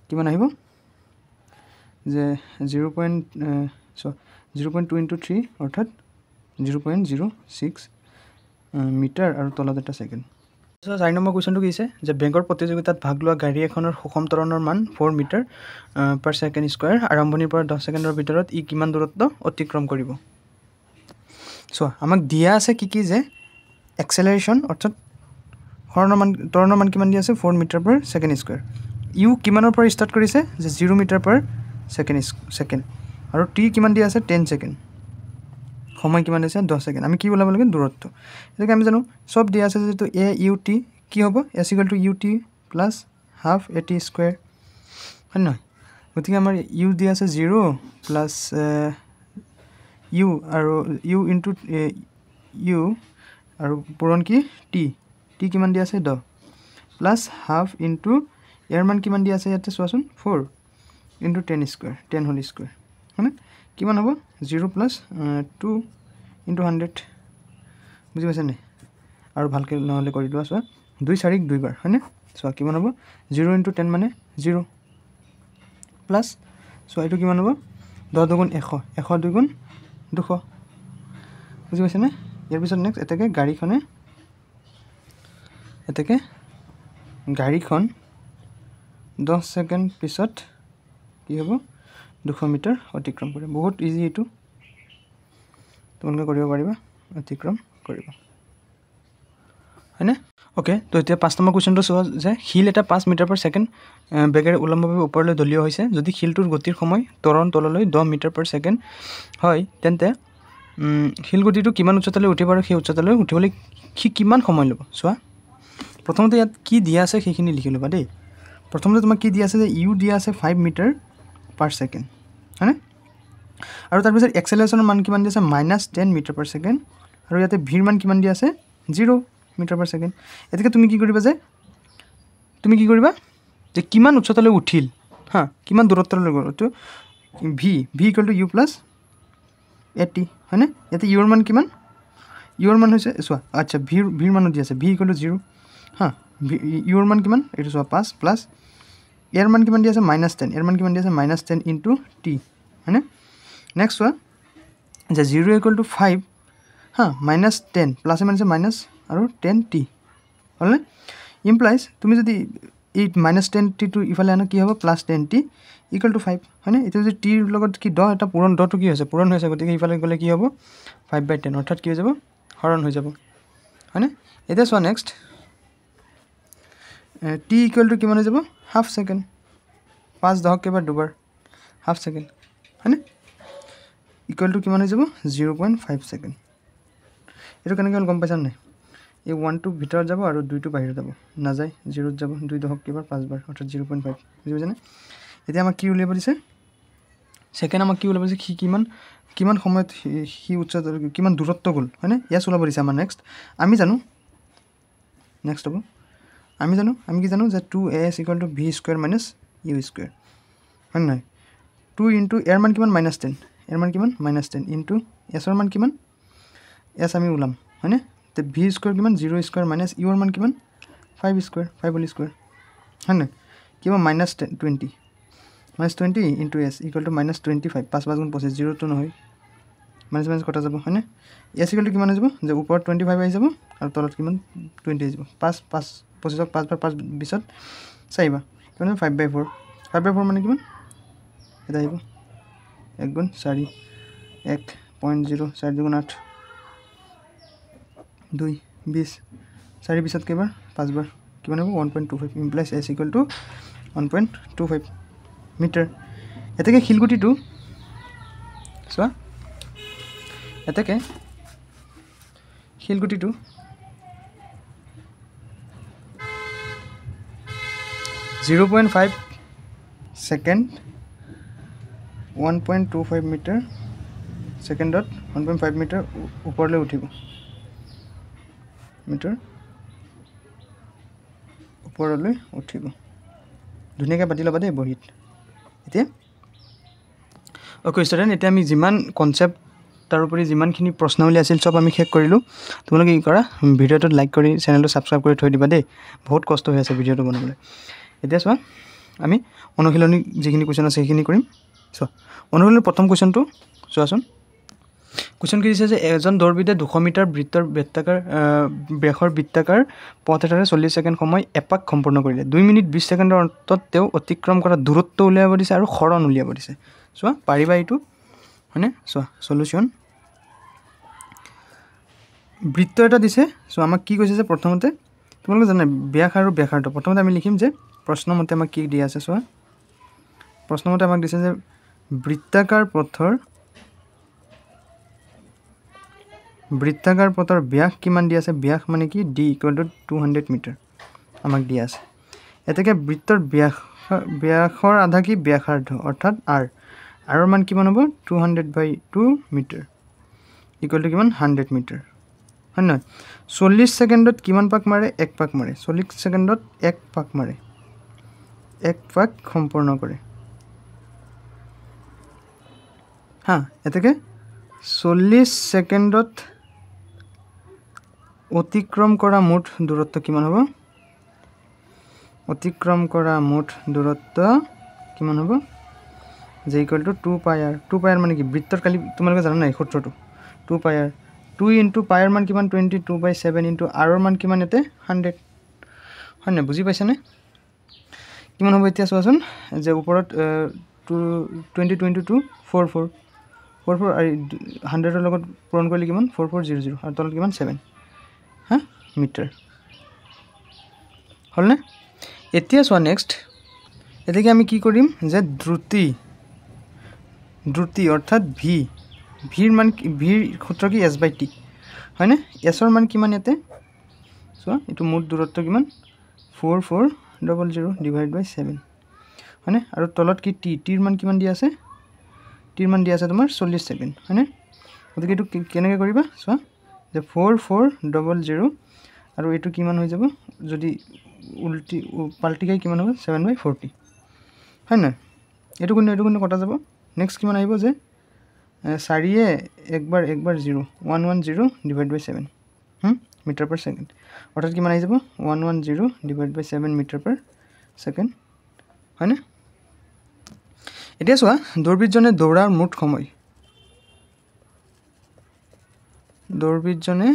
কিমান আহিব যে 0.2 ইনটু 3 অৰ্থাৎ 0.06 মিটাৰ আৰু তলত এটা সেকেন্ড সো 4 নম্বৰ কোৱেশ্চনটো কি আছে যে বেগৰ প্ৰতিযোগিতাত ভাগ লোৱা গাড়ী এখনৰ সুষম ত্বৰণৰ মান 4 মিটাৰ পাৰ সেকেন্ড স্কয়াৰ আৰম্ভণিৰ পৰা 10 সেকেন্ডৰ ভিতৰত ই কিমান দূৰত্ব অতিক্ৰম কৰিব সো আমাক দিয়া আছে কি যে এক্সেলাৰেশ্যন অৰ্থাৎ ত্বৰণৰ মান কিমান দিয়া আছে 4 meter per second square u কিমানৰ পৰা ষ্টাৰ্ট কৰিছে যে 0 মিটাৰ পাৰ সেকেন্ড আৰু টি কিমান দিয়া আছে 10 সেকেন্ড সময় কিমান আছে 10 সেকেন্ড আমি কি বলাব লাগে দূৰত্ব এটাকে আমি জানো সব দিয়া আছে যেটো এ ইউ টি কি হ'ব s = ut plus half at square হয় না গতিকে আমাৰ ইউ দিয়া আছে 0 প্লাস ইউ আৰু ইউ ইনটু ইউ আৰু পূৰণ কি টি কিমান দিয়া আছে 10 প্লাস হাফ ইনটু ইয়াৰ মান কিমান দিয়া আছে ইয়াতে চোৱাচোন 4 ইনটু 10 স্কয়াৰ 10 হোল স্কয়াৰ হয়নে কিমান হ'ব 0 প্লাস 2 ইনটু 100 বুজি পাইছা নে আৰু ভালকৈ নহলে কৰি লোৱা চোৱা 2 4 2 বাৰ হয়নে চোৱা কিমান হ'ব 0 ইনটু 10 মানে 0 প্লাস চোৱা এইটো কিমান হ'ব 10 দুগুণ 100 100 দুগুণ 200 বুজি পাইছা নে ইয়াৰ পিছত নেক্সট এতেকে গাড়ীখন 10 সেকেন্ড পিছত কি হ'ব 200 মিটাৰ অতিক্ৰম কৰে বহুত ইজি এটো তোমালোকে কৰিব পাৰিবা অতিক্ৰম কৰিব হয়নে ওকে তো এতিয়া 5 নম্বৰ কোৱেশ্চনটো চোৱা যে হিল এটা 5 মিটাৰ পাৰ সেকেন্ড বেগেৰে উলম্বভাৱে ওপৰলৈ দলিওৱা হৈছে যদি হিলটোৰ গতিৰ সময় ত্বৰণ তললৈ 10 মিটাৰ পাৰ সেকেন্ড হয় তেন্তে হিল গতিটো কিমান উচ্চতালৈ উঠিব আৰু সেই উচ্চতালৈ উঠিবলৈ কিমান সময় ল'ব চোৱা প্ৰথমতে ইয়াত কি দিয়া আছে সেইখিনি লিখি লবা দেই প্ৰথমতে তোমাক কি দিয়া আছে যে ইউ দিয়া আছে 5 মিটাৰ পাৰ সেকেন্ড হয়নে আৰু তাৰ পিছত এক্সেলাৰেশনৰ মান কিমান দিয়া আছে -10 মিটাৰ পাৰ সেকেন্ড আৰু ইয়াতে ভিৰ মান কিমান দিয়া আছে 0 মিটাৰ পাৰ সেকেন্ড এতেকে তুমি কি কৰিবা যে কিমান উচ্চতালৈ উঠিল হা কিমান দূৰত্বলৈ গ'ল তো v = u + at হয়নে ইয়াতে ইউৰ মান কিমান ইউৰ মান হৈছে চোৱা আচ্ছা ভিৰ মান দি আছে v = 0 হা ইউৰ মান কিমান এটো চোৱা 5 প্লাস এৰ মান কিমান দি আছে -10 এৰ মান কিমান দি আছে -10 * t হয়নে নেক্সট চোৱা যে 0 = 5 হা -10 প্লাস মানে মাইনাস আৰু 10t হলনে ইমপ্লাইজ তুমি যদি এই -10t টু ইফালে আনা কি হ'ব +10t = 5 হয়নে এটা যদি t ৰ লগত কি ড এটা পূৰণ ডটো কি হৈছে পূৰণ হৈছে গতিকে ইফালে গলে কি হ'ব 5/10 অৰ্থাৎ কি হৈ যাব হৰণ হৈ যাব হয়নে এটা চোৱা নেক্সট t = কিমান হৈ যাব হাফ সেকেন্ড 5 দহক কেবাৰ দুবাৰ হাফ সেকেন্ড হয়নে = কিমান হৈ যাব 0.5 সেকেন্ড এটো কেনেকৈ হল গম পাইছা নাই এই 1 টো ভিতৰত যাব আৰু 2 টো বাহিৰত যাব না যায় 0 যাব 2 দহক কেবাৰ 5 বাৰ অৰ্থাৎ 0.5 বুজি পাইছানে এতিয়া আমাক কি উলিয়াব দিছে সেকেন্ড আমাক কি উলিয়াব দিছে কিমান সময়ত হি উচ্চতাৰ কিমান দূৰত্ব গ'ল হয়নে ইয়াস উলাব দিছে আমাৰ নেক্সট আমি জানো নেক্সট হ'ব আমি কি জানো যে 2as = v² - u² হয় নাই 2 * এর মান কিমান -10 এর মান কিমান -10 * s এর মান কিমান s আমি উলাম হয়নে তে v² কিমান 0² - u এর মান কিমান 5² 5 হোল স্কয়ার হয় না কিমান -20 -20 * s = -25 5 5 গুণ 25 0 তো নহয় মাইনাস কটা যাব হয়নে s = কিমান হৈ যাব যে ওপৰত 25 আহি যাব আৰু তলত কিমান 20 আহি যাব 5 5 25 5 বাৰ 5 20 চাইবা কিমান 5/4 5/4 মানে কিমান এটা আহিব 1 গুণ 4 1.0 4 গুণ 8 2 20 4 20 কেবাৰ 5 বাৰ কিমান হ'ব 1.25 ইমপ্লাইজ s = 1.25 মিটাৰ এতেকে হিলগুটিটো চোৱা এতেকে হিলগুটিটো (0.5 সেকেন্ড 1.25 মিটাৰ সেকেন্ডত 1.5 মিটাৰ ওপৰলৈ উঠিব মিটাৰ ওপৰলৈ উঠিব ধুনীয়াকৈ পাতি ল'বা দেই বহিত এতিয়া ওকে ষ্টুডেণ্ট এতিয়া আমি যিমান কনসেপ্ট তাৰোপৰি যিমানখিনি প্ৰশ্নাৱলী আছিল সব আমি শেষ কৰিলোঁ তোমালোকে কি কৰা ভিডিঅ'টো লাইক কৰি চেনেলটো সাবস্ক্ৰাইব কৰি থৈ দিবা দেই বহুত কষ্ট হৈ আছে ভিডিঅ'টো বনাবলৈ এতিয়া চোৱা আমি অনুশীলনী যিখিনি কোৱেশ্চন আছে সেইখিনি কৰিম চোৱা অনুশীলনীৰ প্ৰথম কোৱেশ্চনটো চোৱাচোন কোৱেশ্চন কি দিছে যে এজন দৌৰবিদে 200 মিটাৰ বৃত্তৰ ব্যাসৰ বৃত্তাকাৰ পথ এটাৰে 40 সেকেন্ড সময় এপাক সম্পূৰ্ণ কৰিলে 2 মিনিট 20 সেকেন্ডৰ অন্তত তেওঁ অতিক্ৰম কৰা দূৰত্ব উলিয়াব দিছে আৰু হৰণ উলিয়াব দিছে চোৱা পাৰিবা এইটো হয়নে চোৱা সলিউশন বৃত্ত এটা দিছে সো আমাক কি কৈছে যে প্ৰথমতে তোমালোকে জানা ব্যাস আৰু ব্যাসাৰ্ধ প্ৰথমতে আমি লিখিম যে প্ৰশ্নমতে আমাক কি দিয়া আছে চোৱা প্ৰশ্নমতে আমাক দিছে যে বৃত্তাকাৰ পথৰ ব্যাস কিমান দিয়া আছে ব্যাস মানে কি d = 200 মিটাৰ আমাক দিয়া আছে এতেকে বৃত্তৰ ব্যাসৰ আধা কি ব্যাসাৰ্ধ অৰ্থাৎ r r মান কিমান হ'ব 200/2 মিটাৰ = কিমান 100 মিটাৰ হয় না 40 সেকেন্ডত কিমান পাক মাৰে এক পাক মাৰে 40 সেকেন্ডত এক পাক মাৰে এক পাক সম্পূৰ্ণ কৰে হা এতেকে 40 সেকেন্ডত অতিক্ৰম কৰা মুঠ দূৰত্ব কিমান হ'ব অতিক্ৰম কৰা মুঠ দূৰত্ব কিমান হ'ব যে = 2πr মানে কি বৃত্তৰ কালি তোমালোকে জানা নাই সূত্ৰটো 2πr 2 ইনটু পাইৰ মান কিমান 22/7 ইনটু আৰৰ মান কিমান এতে 100 হয় না বুজি পাইছানে কিমান হ'ব এতিয়া চোৱাচোন যে ওপৰত 20 44 44 আৰু 100 ৰ লগত পূৰণ কৰিলে কিমান 4400 আৰু তলত কিমান 7 হা মিটাৰ হলনে এতিয়া চোৱা নেক্সট এটাকে আমি কি কৰিম যে দ্ৰুতি অৰ্থাৎ ভিৰ মান ভিৰ সূত্ৰ কি s/t হয়নে s ৰ মান কিমান ইয়াতে চোৱা এটো মুঠ দূৰত্ব কিমান 4400 ডিভাইড বাই 7 হয়নে আৰু তলত কি t ৰ মান কিমান দিয়া আছে তোমাৰ 40 সেকেন্ড হয়নে গতিকে এটো কেনেকৈ কৰিবা চোৱা যে 4400 আৰু এটো কিমান হৈ যাব যদি উল্টি পাল্টি গাই কিমান হ'ব 7/40 হয় না এটো কোনে কটা যাব নেক্সট কিমান আহিব যে 4 একবাৰ 0 110 ডিভাইড বাই 7 মিটাৰ পাৰ সেকেন্ড অৰ্থাৎ কিমান আহি যাব 110 ডিভাইড বাই 7 মিটাৰ পাৰ সেকেন্ড হয় না এতিয়া চোৱা দৌৰবিদজনে দৌৰাৰ মুঠ সময় দৌৰবিদজনে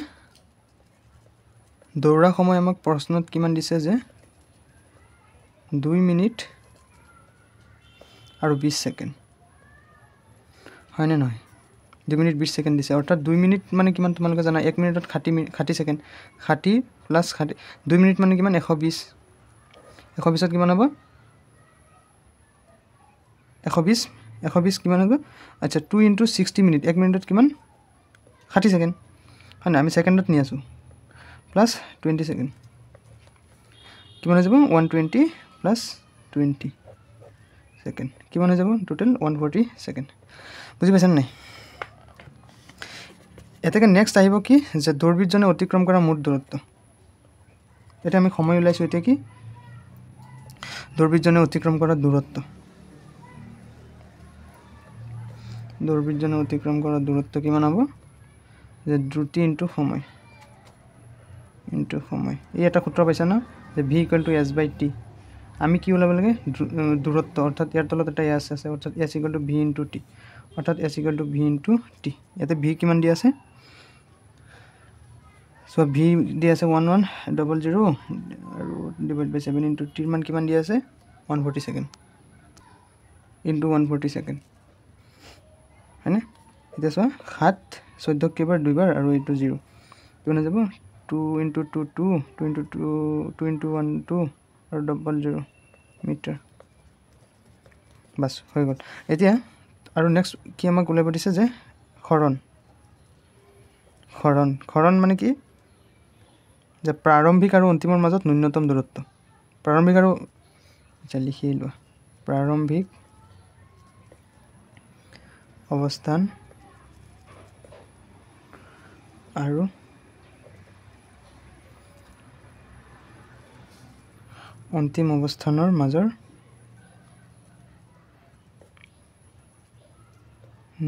দৌৰা সময় আমাক প্ৰশ্নত কিমান দিছে যে 2 মিনিট আৰু 20 সেকেন্ড হয় না নহয় 2 মিনিট 20 সেকেন্ড দিছে অৰ্থাৎ 2 মিনিট মানে কিমান তোমালোকে জানা 1 মিনিটত 60 সেকেন্ড 60 প্লাস 60 2 মিনিট মানে কিমান 120 120 কিমান হ'ব 120 কিমান হ'ব আচ্ছা 2 ইনটু 60 মিনিট 1 মিনিটত কিমান 60 সেকেন্ড হয় না আমি সেকেন্ডত নি আছো প্লাস 20 সেকেন্ড কিমান হৈ যাব 120 প্লাস 20 সেকেন্ড কিমান হৈ যাব টোটাল 140 সেকেন্ড বুজি পাইছান নাই এটাকে নেক্সট আহিব কি যে দৌৰবিদজনে অতিক্ৰম কৰা মুঠ দূৰত্ব এটা আমি সময় উলাইছো এটা কি দৌৰবিদজনে অতিক্ৰম কৰা দূৰত্ব কিমান হ'ব যে দ্ৰুতি ইনটু সময় এই এটা সূত্ৰ পাইছা না যে v = s/t আমি কি ওলাব লাগে দূৰত্ব অৰ্থাৎ ইয়াৰ তলত এটা s আছে অৰ্থাৎ s = v * t অৰ্থাৎ s = v * t ইয়াতে v কিমান দি আছে সো v দি আছে 1100 আৰু ডিভাইড বাই 7 * t মান কিমান দি আছে 140 সেকেন্ড ইনটু 140 সেকেন্ড হয়নে এটা চোৱা 7 14 কেবাৰ দুইবাৰ আৰু এইটো 0 কিমান হৈ যাব 2 * 2 2 2 * 1 2 আৰু 00 মিটাৰ বাস হৈ গ'ল এতিয়া আৰু নেক্সট কি আমাক উলাব দিছে যে খৰণ মানে কি যে প্ৰাৰম্ভিক আৰু অন্তিমৰ মাজত ন্যূনতম দূৰত্ব প্ৰাৰম্ভিক আৰু লিখি লোৱা প্ৰাৰম্ভিক অৱস্থান আৰু অন্তিম অৱস্থানৰ মাজৰ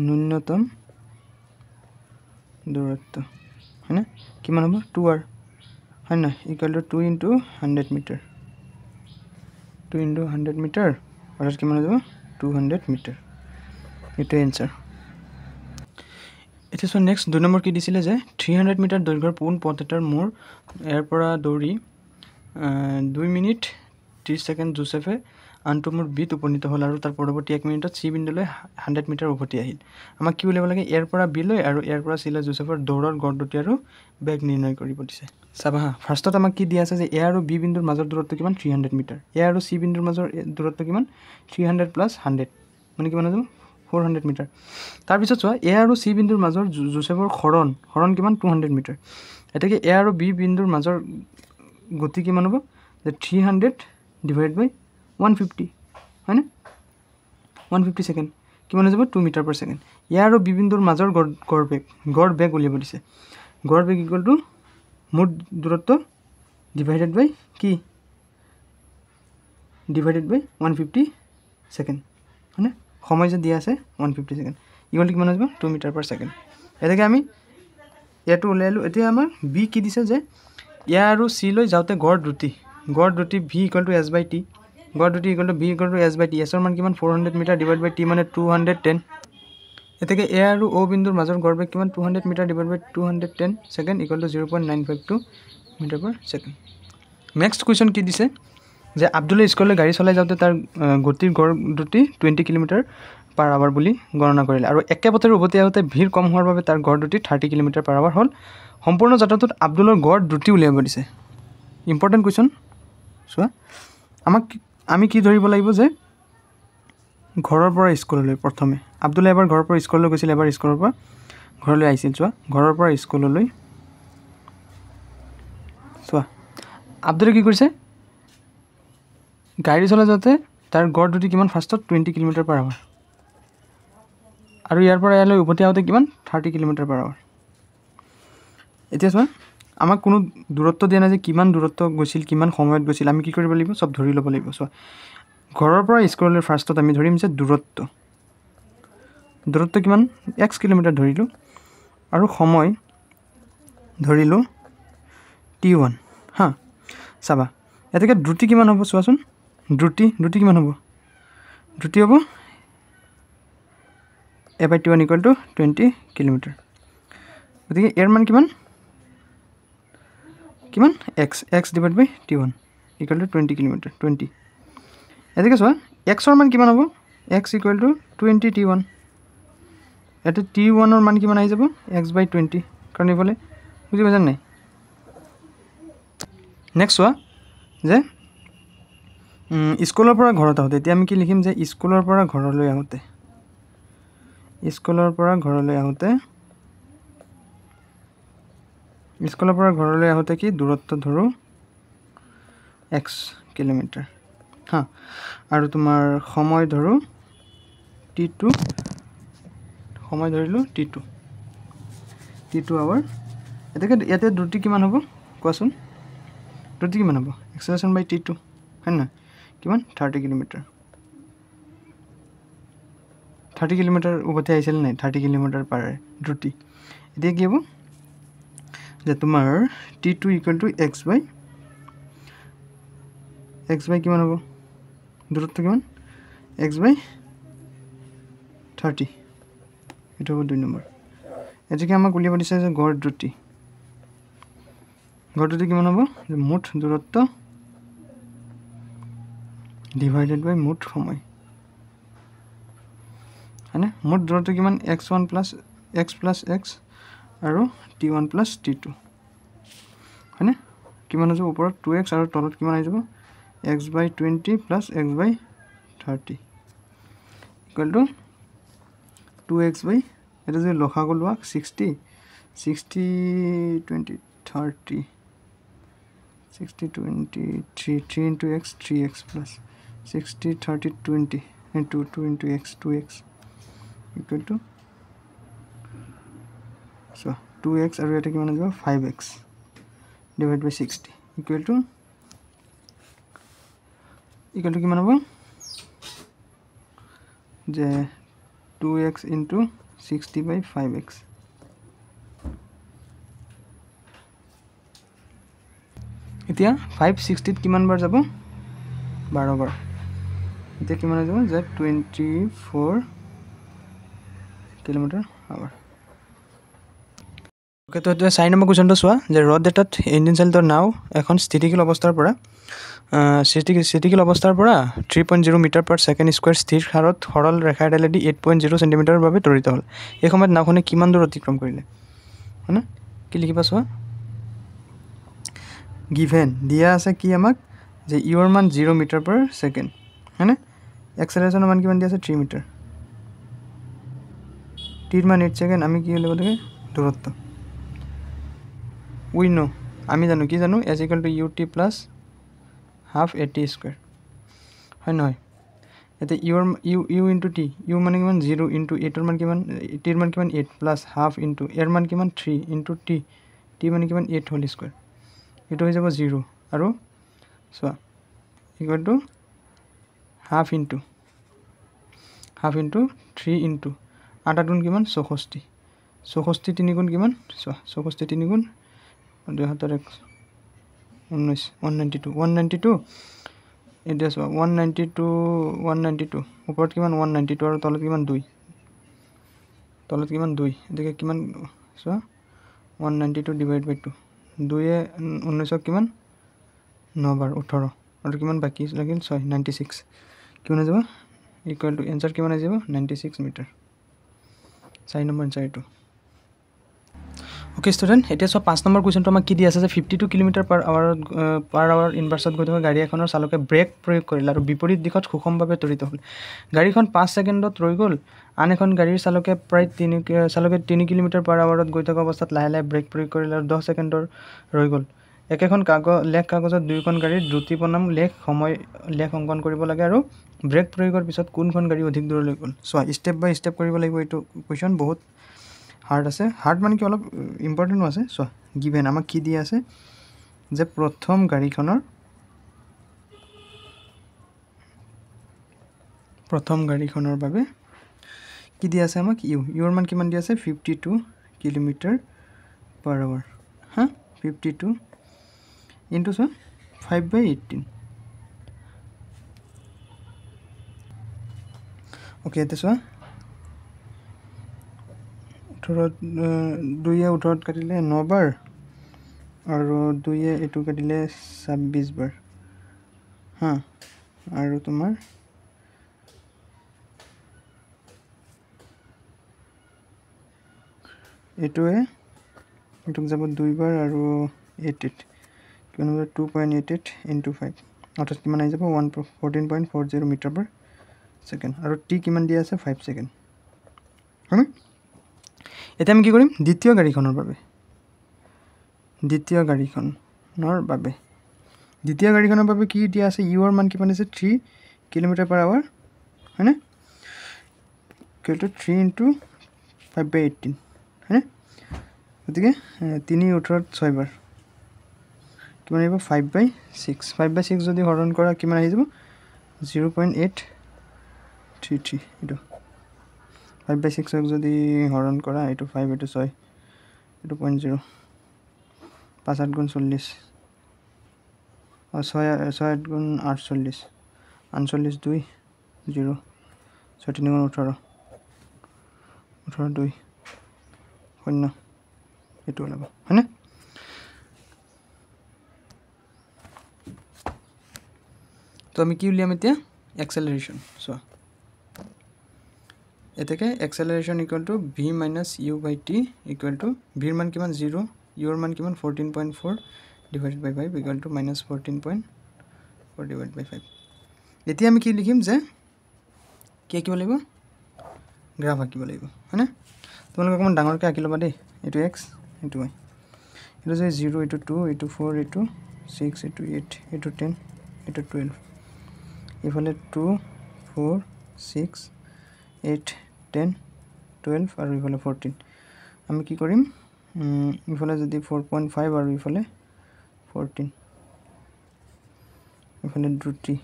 ন্যূনতম দূৰত্ব হয়নে কিমান হ'ব 2r হয় না ইকুৱেল টু 2 * 100 মিটাৰ 2 * 100 মিটাৰ অৰ্থাৎ কিমান হৈ যাব 200 মিটাৰ এটা এনসাৰ এটা সো নেক্সট 2 নম্বৰ কি দিছিলে যে 300 মিটাৰ দৈৰ্ঘ্যৰ পোন পথ এটাৰ মোৰ ইয়াৰ পৰা দৌৰি 2 মিনিট 30 সেকেন্ড জোসেফে আনটো মোৰ বিত উপনীত হল আৰু তাৰ পৰৱৰ্তী 1 মিনিটত সি বিন্দুলৈ 100 মিটাৰ উভতি আহিল আমাক কি উলিয়াব লাগে ইয়াৰ পৰা বি লৈ আৰু ইয়াৰ পৰা সি লৈ জোসেফৰ দৌৰৰ গড় দুটি আৰু বেগ নিৰ্ণয় কৰিব দিছে চাবা ফাৰ্ষ্টত আমাক কি দিয়া আছে যে এ আৰু বি বিন্দুৰ মাজৰ দূৰত্ব কিমান 300 মিটাৰ এ আৰু সি বিন্দুৰ মাজৰ দূৰত্ব কিমান 300 + 100 মানে কিমান হ'ব 400 মিটাৰ তাৰ পিছত চোৱা এ আৰু সি বিন্দুৰ মাজৰ জোসেফৰ হৰণ কিমান 200 মিটাৰ এটাকে এ আৰু বি বিন্দুৰ মাজৰ গতি কিমান হ'ব যে 300 ডিভাইড বাই 150 হয় না 150 সেকেন্ড কিমান হৈ যাব 2 মিটাৰ পাৰ সেকেন্ড এ আৰু বি বিন্দুৰ মাজৰ গড় বেগ উলিয়াব দিছে গড় বেগ ইকুৱেল টু মুঠ দূৰত্ব ডিভাইডেড বাই কি ডিভাইডেড বাই 150 সেকেন্ড হয়নে সময় যে দিয়া আছে 150 সেকেন্ড ইকুৱেল টু কিমান হৈ যাব 2 মিটাৰ পাৰ সেকেন্ড এটাকে আমি এটো উলাইলো এতিয়া আমাৰ বি কি দিছে যে এ আৰু সি লৈ যাওতে গড় দ্ৰুতি v = s/t গড় দ্ৰুতি v = s/t s ৰ মান কিমান 400 মিটাৰ ডিভাইড বাই t মানে 210 এতেকে এ আৰু অ' বিন্দুৰ মাজৰ গড় বেগ কিমান 200 meter divide by 210 second equal to 0.952 meter per second. Next question কি দিছে যে আব্দুলে স্কুললৈ গাড়ী চলাই যাওঁতে তাৰ গতিৰ গড় দ্ৰুতি 20 কিলোমিটাৰ পাৰ আৱাৰ বুলি গণনা কৰিলে আৰু একে পথেৰে উভতি আহোঁতে ভিৰ কম হোৱাৰ বাবে তাৰ গড় দ্ৰুতি 30 কিলোমিটাৰ পাৰ আৱাৰ হ'ল। সম্পূৰ্ণ যাত্ৰাটোত আব্দুলৰ গড় দ্ৰুতি উলিয়াব দিছে। ইম্পৰ্টেণ্ট কুৱেশ্যন চোৱা, আমি কি ধৰিব লাগিব যে ঘৰৰ পৰা স্কুললৈ প্ৰথমে আব্দুলে এবাৰ ঘৰৰ পৰা স্কুললৈ গৈছিল, এবাৰ স্কুলৰ পৰা ঘৰলৈ আহিছিল। চোৱা, ঘৰৰ পৰা স্কুললৈ চোৱা আব্দুলে কি কৰিছে, গাড়ী চলাই যাওঁতে তাৰ গড় দ্ৰুতি কিমান ফাৰ্ষ্টত 20 কিলোমিটাৰ পাৰ আৱাৰ আৰু ইয়াৰ পৰা ইয়ালৈ উভতি আহোঁতে কিমান 30 কিলোমিটাৰ পাৰ আৱাৰ। এতিয়া চোৱা, আমাক কোনো দূৰত্ব দিয়া নাই যে কিমান দূৰত্ব গৈছিল, কিমান সময়ত গৈছিল। আমি কি কৰিব লাগিব, চব ধৰি ল'ব লাগিব। চোৱা, ঘৰৰ পৰা স্কুললৈ ফাৰ্ষ্টত আমি ধৰিম যে দূৰত্ব কিমান x কিলোমিটাৰ ধৰিলোঁ আৰু সময় ধৰিলোঁ t1। হা, চাবা এতেকে দ্ৰুতি কিমান হ'ব চোৱাচোন, দ্ৰুতি কিমান হ'ব, দ্ৰুতি হ'ব a/t1 ইকুৱেল টু 20 কিলোমিটাৰ। গতিকে ইয়াৰ মান কিমান x divide by t1 equal to 20 kilometer 20। এতেকে চোৱা xৰ মান কিমান হ'ব, x ইকুৱেল টু 20 t1। ইয়াতে t1ৰ মান কিমান আহি যাব x/20, কাৰণ এইফালে বুজি পাইছা নাই। নেক্সট চোৱা যে স্কুলৰ পৰা ঘৰত আহোঁতে, এতিয়া আমি কি লিখিম যে স্কুলৰ পৰা ঘৰলৈ আহোঁতে কি দূৰত্ব ধৰোঁ x কিলোমিটাৰ। হা, আৰু তোমাৰ সময় ধৰোঁ t2, সময় ধৰিলোঁ t2 আৱাৰ। ইয়াতে দ্ৰুতি কিমান হ'ব কোৱাচোন, দ্ৰুতি কিমান হ'ব এক্সেলাৰেশ্যন বাই t2 হয় নহয়, কিমান 30 কিলোমিটাৰ। 30 কিলোমিটাৰ উভতি আহিছিল নাই, 30 কিলোমিটাৰ পাৰে দ্ৰুতি। এতিয়া কি হ'ব যে তোমাৰ t2 ইকুৱেল টু x বাই কিমান হ'ব, দূৰত্ব কিমান x/30, এইটো হ'ব 2 নম্বৰ। এতিয়াকে আমাক উলিয়াব দিছে যে গড় দ্ৰুতি কিমান হ'ব, যে মুঠ দূৰত্ব ডিভাইডেড বাই মুঠ সময় হয়নে। মুঠ দূৰত্ব কিমান x1 প্লাছ x আৰু t1 প্লাছ t2 হয়নে। কিমান হৈ যাব, ওপৰত 2x আৰু তলত কিমান আহি যাব x/20 plus x/30 equal to 2x বাই, এটা যদি লসাগু লোৱা 60 20 30 60 23 3 into x 3x plus 60 30 20 into 2 into x 2x equal to so 2x আৰু এটা কিমান হৈ যাব 5x divided by 60 equal to কিমান হ'ব যে 2x into 60 by 5x এতিয়া 560 কিমান বাৰ যাব 12 বাৰ। এতিয়া কিমান হৈ যাব যে 24 কিলোমিটাৰ আৱাৰ। ওকে, তো এতিয়া 4 নম্বৰ কুৱেশ্যনটো চোৱা যে ৰড এটাত ইঞ্জিন চালিত নাও এখন স্থিতিশীল অৱস্থাৰ পৰা 3.0 মিটাৰ পাৰ ছেকেণ্ড স্কুৱেৰ স্থিৰ হাৰত সৰল ৰেখা এডালেদি 8.0 চেণ্টিমিটাৰৰ বাবে ত্বৰিত হ'ল। এই সময়ত নাওখনে কিমান দূৰ অতিক্ৰম কৰিলে, হয়নে। কি লিখিবা চোৱা, গিভেন দিয়া আছে কি আমাক যে ইউৰ মান 0 মিটাৰ পাৰ ছেকেণ্ড হয়নে, এক্সেলাৰেশ্যনৰ মান কিমান দিয়া আছে 3 মিটাৰ, টিৰ মান 8 ছেকেণ্ড। আমি কি উলিয়াব লাগে দূৰত্ব, উই নো আমি জানো কি জানো s equal to u t plus half a t square হয় নহয়। এতিয়া ইউ ইণ্টু টি, ইউ মানে কিমান 0 ইণ্টু এইটোৰ মান কিমান, টিৰ মান কিমান 8 প্লাছ হাফ ইণ্টু এৰ মান কিমান 3 ইণ্টু টি মানে কিমান 8 হোল স্কুৱেৰ, এইটো হৈ যাব 0 আৰু চোৱা equal to half into 3 into 8 গুণ কিমান 64, 64 3 গুণ কিমান চোৱা 64 3 গুণ 2 7 19 192 এতিয়া চোৱা 192 ওপৰত কিমান 192 আৰু তলত কিমান 2 তলত কিমান 2 এটাকে কিমান চোৱা 192 ডিভাইড বাই 2 2 এ 19 কিমান 9 বাৰ 18 আৰু কিমান বাকি লাগিল 6 96 কিমান হৈ যাব ইকুৱেল টু এনসাৰ কিমান হৈ যাব 96 মিটাৰ 4 নম্বৰ এনসাৰ এইটো ওকে ষ্টুডেণ্ট এতিয়া সব 5 নম্বৰ কোৱেশ্চনটো আমাক কি দি আছে যে 52 কিলোমিটাৰ পাৰ আৱাৰ ইনভাৰ্সত গৈ থকা গাড়ী এখনৰ চালকে ব্ৰেক প্ৰয়োগ কৰিলে আৰু বিপৰীত দিশত সুষমভাৱে ত্বৰিত হ'ল গাড়ীখন 5 ছেকেণ্ডত ৰৈ গ'ল আন এখন গাড়ীৰ চালকে প্ৰায় 3 কিলোমিটাৰ পাৰ আৱাৰত গৈ থকা অৱস্থাত লাহে লাহে ব্ৰেক প্ৰয়োগ কৰিলে আৰু 10 ছেকেণ্ডৰ ৰৈ গ'ল একেখন লেখ কাগজত দুয়োখন গাড়ীৰ দ্ৰুতি বনাম লেখ অংকন কৰিব লাগে আৰু ব্ৰেক প্ৰয়োগৰ পিছত কোনখন গাড়ী অধিক দূৰলৈ গ'ল চোৱা ষ্টেপ বাই ষ্টেপ কৰিব লাগিব এইটো কুৱেশ্যন বহুত হাৰ্ড আছে হাৰ্ড মানে কি অলপ ইম্পৰ্টেণ্টো আছে চোৱা গিভেন আমাক কি দিয়া আছে যে প্ৰথম গাড়ীখনৰ বাবে কি দিয়া আছে আমাক ইউৰ মান কিমান দিয়া আছে 52 কিলোমিটাৰ পাৰ আৱাৰ হা 52 ইনটু চোৱা 5/18 ওকে এতিয়া চোৱা 2 এ 18 কাটিলে 9 বাৰ আৰু 2 এ এইটো কাটিলে 26 বাৰ হা আৰু তোমাৰ এইটোৱে এইটোক যাব 2 বাৰ আৰু 88 কিমান হ'ব 2.88 ইনটু 5 অৰ্থাৎ কিমান আহি যাব 14.40 মিটাৰ পাৰ ছেকেণ্ড আৰু টি কিমান দিয়া আছে 5 ছেকেণ্ড হয়নে এতিয়া আমি কি কৰিম দ্বিতীয় গাড়ীখনৰ বাবে দ্বিতীয় গাড়ীখনৰ বাবে কি দিয়া আছে ইউৰ মান কিমান আছে 3 কিলোমিটাৰ পাৰ আৱাৰ হয়নে কিটো 3 ইনটু 5/18 হয়নে গতিকে 3 18 6 বাৰ কিমান আহিব 5/6 যদি হৰণ কৰা কিমান আহি যাব 0.833 এইটো 5/6 যদি হৰণ কৰা এইটো 5 এইটো 6 এইটো 0.0 5 8 গুণ 40 6 8 গুণ 48 48 2 0 6 3 গুণ 18 18 2 0 এইটো ওলাব হয়নে তো আমি কি উলিয়াম এতিয়া এক্সেলাৰেশ্যন চোৱা এতেকে acceleration equal to V minus U by T equal to ভিৰ মান কিমান 0 ইউৰ মান কিমান 14.4 divided by 5 equal to minus 14.4 divided by 5 এতিয়া আমি কি লিখিম যে কি আঁকিব লাগিব গ্ৰাফ আঁকিব লাগিব হয়নে তোমালোকে অকণমান ডাঙৰকৈ আঁকি ল'বা দেই এইটো এক্স এইটো ৱাই এইটো যে 0 এইটো 2 এইটো 4 এইটো 6 এইটো 8 এইটো 10 এইটো 12 ইফালে 2 4 6 8 10 12 আৰু ইফালে 14 আমি কি কৰিম ইফালে যদি 4.5 আৰু ইফালে 14 ইফালে দ্ৰুতি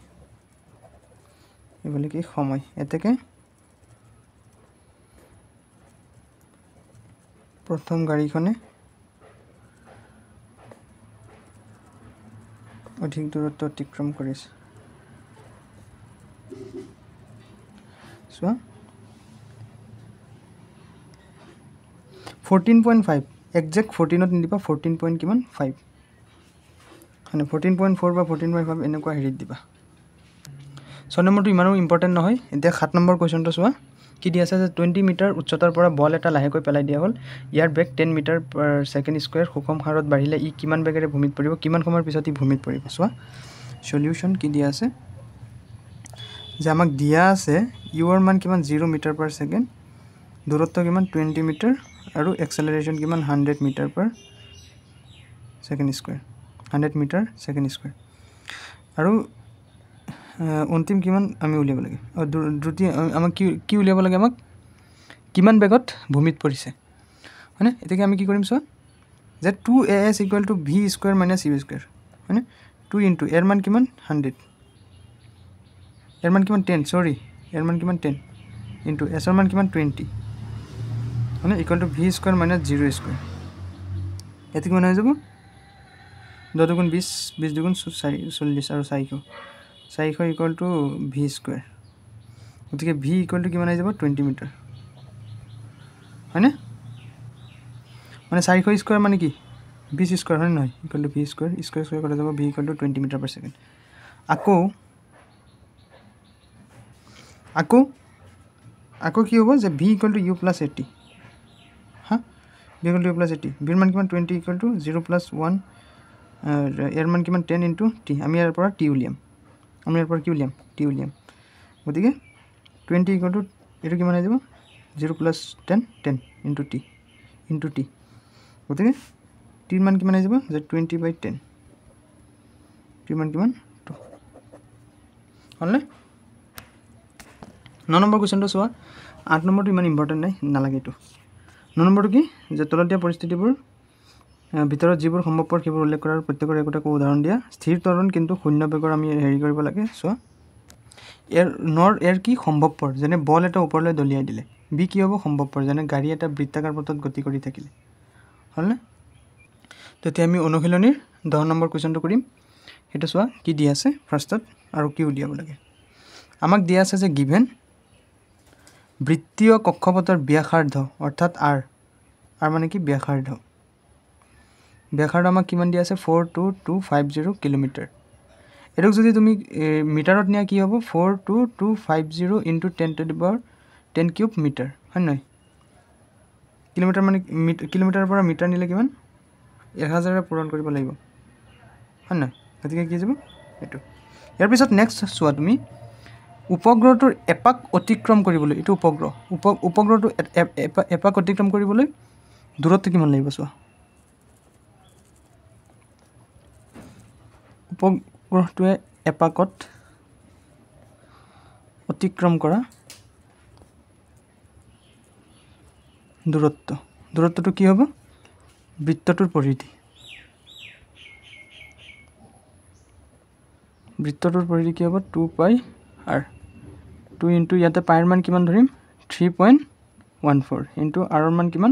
ইফালে কি সময় এতেকে প্ৰথম গাড়ীখনে অধিক দূৰত্ব অতিক্ৰম কৰিছে চোৱা 14.5 একজেক্ট 14ত নিদিবা 14 পইণ্ট কিমান 5 মানে 14.4 বা 14.5 এনেকুৱা হেৰিত দিবা 6 নম্বৰটো ইমানো ইম্পৰ্টেণ্ট নহয় এতিয়া 7 নম্বৰ কুৱেশ্যনটো চোৱা কি দিয়া আছে যে 20 মিটাৰ উচ্চতাৰ পৰা বল এটা লাহেকৈ পেলাই দিয়া হ'ল ইয়াৰ বেগ 10 মিটাৰ পাৰ ছেকেণ্ড স্কুৱেৰ সুষম হাৰত বাঢ়িলে ই কিমান বেগেৰে ভূমিত পৰিব কিমান সময়ৰ পিছত ই ভূমিত পৰিব চোৱা সলিউশ্যন কি দিয়া আছে যে আমাক দিয়া আছে ইউৰ মান কিমান 0 মিটাৰ পাৰ ছেকেণ্ড দূৰত্ব কিমান 20 মিটাৰ আৰু এক্সেলাৰেশ্যন কিমান 100 meter per second square 100 meter second square আৰু অন্তিম কিমান আমি উলিয়াব লাগে দ্ৰুতি আমাক কি উলিয়াব লাগে আমাক কিমান বেগত ভূমিত পৰিছে হয়নে এতিয়া আমি কি কৰিম চোৱা যে 2as equal to v square minus u square হয়নে 2 ইনটু এৰ মান কিমান 100 এৰ মান কিমান 10 সৰি এৰ মান কিমান 10 ইনটু এছৰ মান কিমান 20 মানে equal to v square minus 0 square ইয়াতে কিমান হৈ যাব 10 দুগুণ 20 20 দুগুণ 40 আৰু 400 ইকুৱেল টু ভি স্কুৱেৰ গতিকে ভি ইকুৱেল টু কিমান আহি যাব 20 মিটাৰ 20 ইনটু 10 কিমান 100 ইকুৱেল টু 400 ইনটু 20 কিমান 180 ইকুৱেল টু 180 ইকুৱেল টু 400 হয়নে মানে 400 স্কোয়াৰ মানে কি 20 স্কোয়াৰ হয় নহয় equal to v square square square কৰা যাব v equal to 20 meter per second আকৌ কি হ'ব যে v equal to u plus 80 হা v equal to u plus 80 ভিৰ মান কিমান 20 ইকুৱেল টু 0 প্লাছ 1 ইয়াৰ মান কিমান 10 ইনটু টি আমি ইয়াৰ পৰা টি উলিয়াম টি উলিয়াম গতিকে 20 ইকুৱেল টু এইটো কিমান হৈ যাব 0 প্লাছ 10 ইনটু টি গতিকে টিৰ মান কিমান হৈ যাব যে 20/10 টিৰ মান কিমান 2 হ'লনে 9 নম্বৰ কুৱেশ্যনটো চোৱা 8 নম্বৰটো ইমান ইম্পৰ্টেণ্ট নাই নালাগে এইটো 9 নম্বৰটো কি যে তলত দিয়া পৰিস্থিতিবোৰ ভিতৰত যিবোৰ সম্ভৱপৰ সেইবোৰ উল্লেখ কৰাৰ প্ৰত্যেকৰ একোটাকৈ উদাহৰণ দিয়া স্থিৰ ত্বৰণ কিন্তু শূন্য বেগৰ আমি হেৰি কৰিব লাগে চোৱা এয়াৰ কি সম্ভৱপৰ যেনে বল এটা ওপৰলৈ দলিয়াই দিলে বি কি হ'ব সম্ভৱপৰ যেনে গাড়ী এটা বৃত্তাকাৰ পথত গতি কৰি থাকিলে হ'লনে তেতিয়া আমি অনুশীলনীৰ 10 নম্বৰ কুৱেশ্যনটো কৰিম সেইটো চোৱা কি দিয়া আছে ফাৰ্ষ্টত আৰু কি উলিয়াব লাগে আমাক দিয়া আছে যে গিভেন বৃত্তীয় কক্ষপথৰ ব্যাসাৰ্ধ অৰ্থাৎ আৰ মানে কি ব্যাসাৰ্ধ আমাক কিমান দিয়া আছে 42250 কিলোমিটাৰ এটোক যদি তুমি মিটাৰত নিয়া কি হ'ব 42250 ইনটু 10 কিউব মিটাৰ হয় নহয় কিলোমিটাৰ মানে কিলোমিটাৰৰ পৰা মিটাৰ নিলে কিমান 1000 পূৰণ কৰিব লাগিব হয় নহয় গতিকে কি যাব এইটো ইয়াৰ পিছত নেক্সট চোৱা তুমি উপগ্ৰহটোৰ এপাক অতিক্ৰম কৰিবলৈ এইটো উপগ্ৰহটো এপাক অতিক্ৰম কৰিবলৈ দূৰত্ব কিমান লাগিব চোৱা উপগ্ৰহটোৱে এপাকত অতিক্ৰম কৰা দূৰত্বটো কি হ'ব বৃত্তটোৰ পৰিধি কি হ'ব 2πr 2 ইনটু ইয়াতে পাইৰ মান কিমান ধৰিম 3.14 ইনটু আৰৰ মান কিমান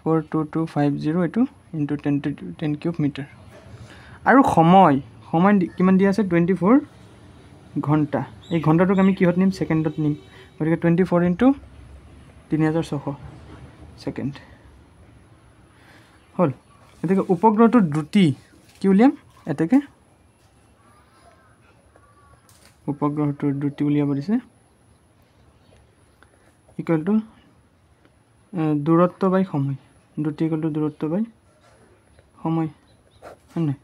42250 এইটো ইনটু 10 কিউব মিটাৰ আৰু সময় কিমান দিয়া আছে 24 ঘণ্টা এই ঘণ্টাটোক আমি কিহত নিম ছেকেণ্ডত নিম গতিকে 24 ইনটু 3600 ছেকেণ্ড হ'ল গতিকে উপগ্ৰহটোৰ দ্ৰুতি কি উলিয়াম এতেকে উপগ্ৰহটোৰ দ্ৰুতি উলিয়াব দিছে ইকুৱেল টু দূৰত্ব বাই সময় দ্ৰুতি ইকুৱেল টু দূৰত্ব বাই সময় হয় নাই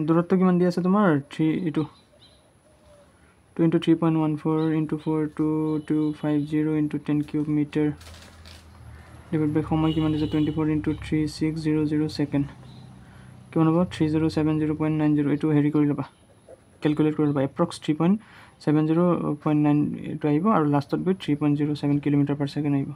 দূৰত্ব কিমান দিয়া আছে তোমাৰ 3 এইটো 2 into 3.14 into 42250 into 10 cube metre divide by সময় কিমান দিছে 24 ইনটু 3600 ছেকেণ্ড কিমান হ'ব 3070.90 এইটো হেৰি কৰি ল'বা কেলকুলেট কৰি ল'বা এপ্ৰক্স 3.70.9 এইটো আহিব আৰু লাষ্টত গৈ 3.07 কিলোমিটাৰ পাৰ ছেকেণ্ড আহিব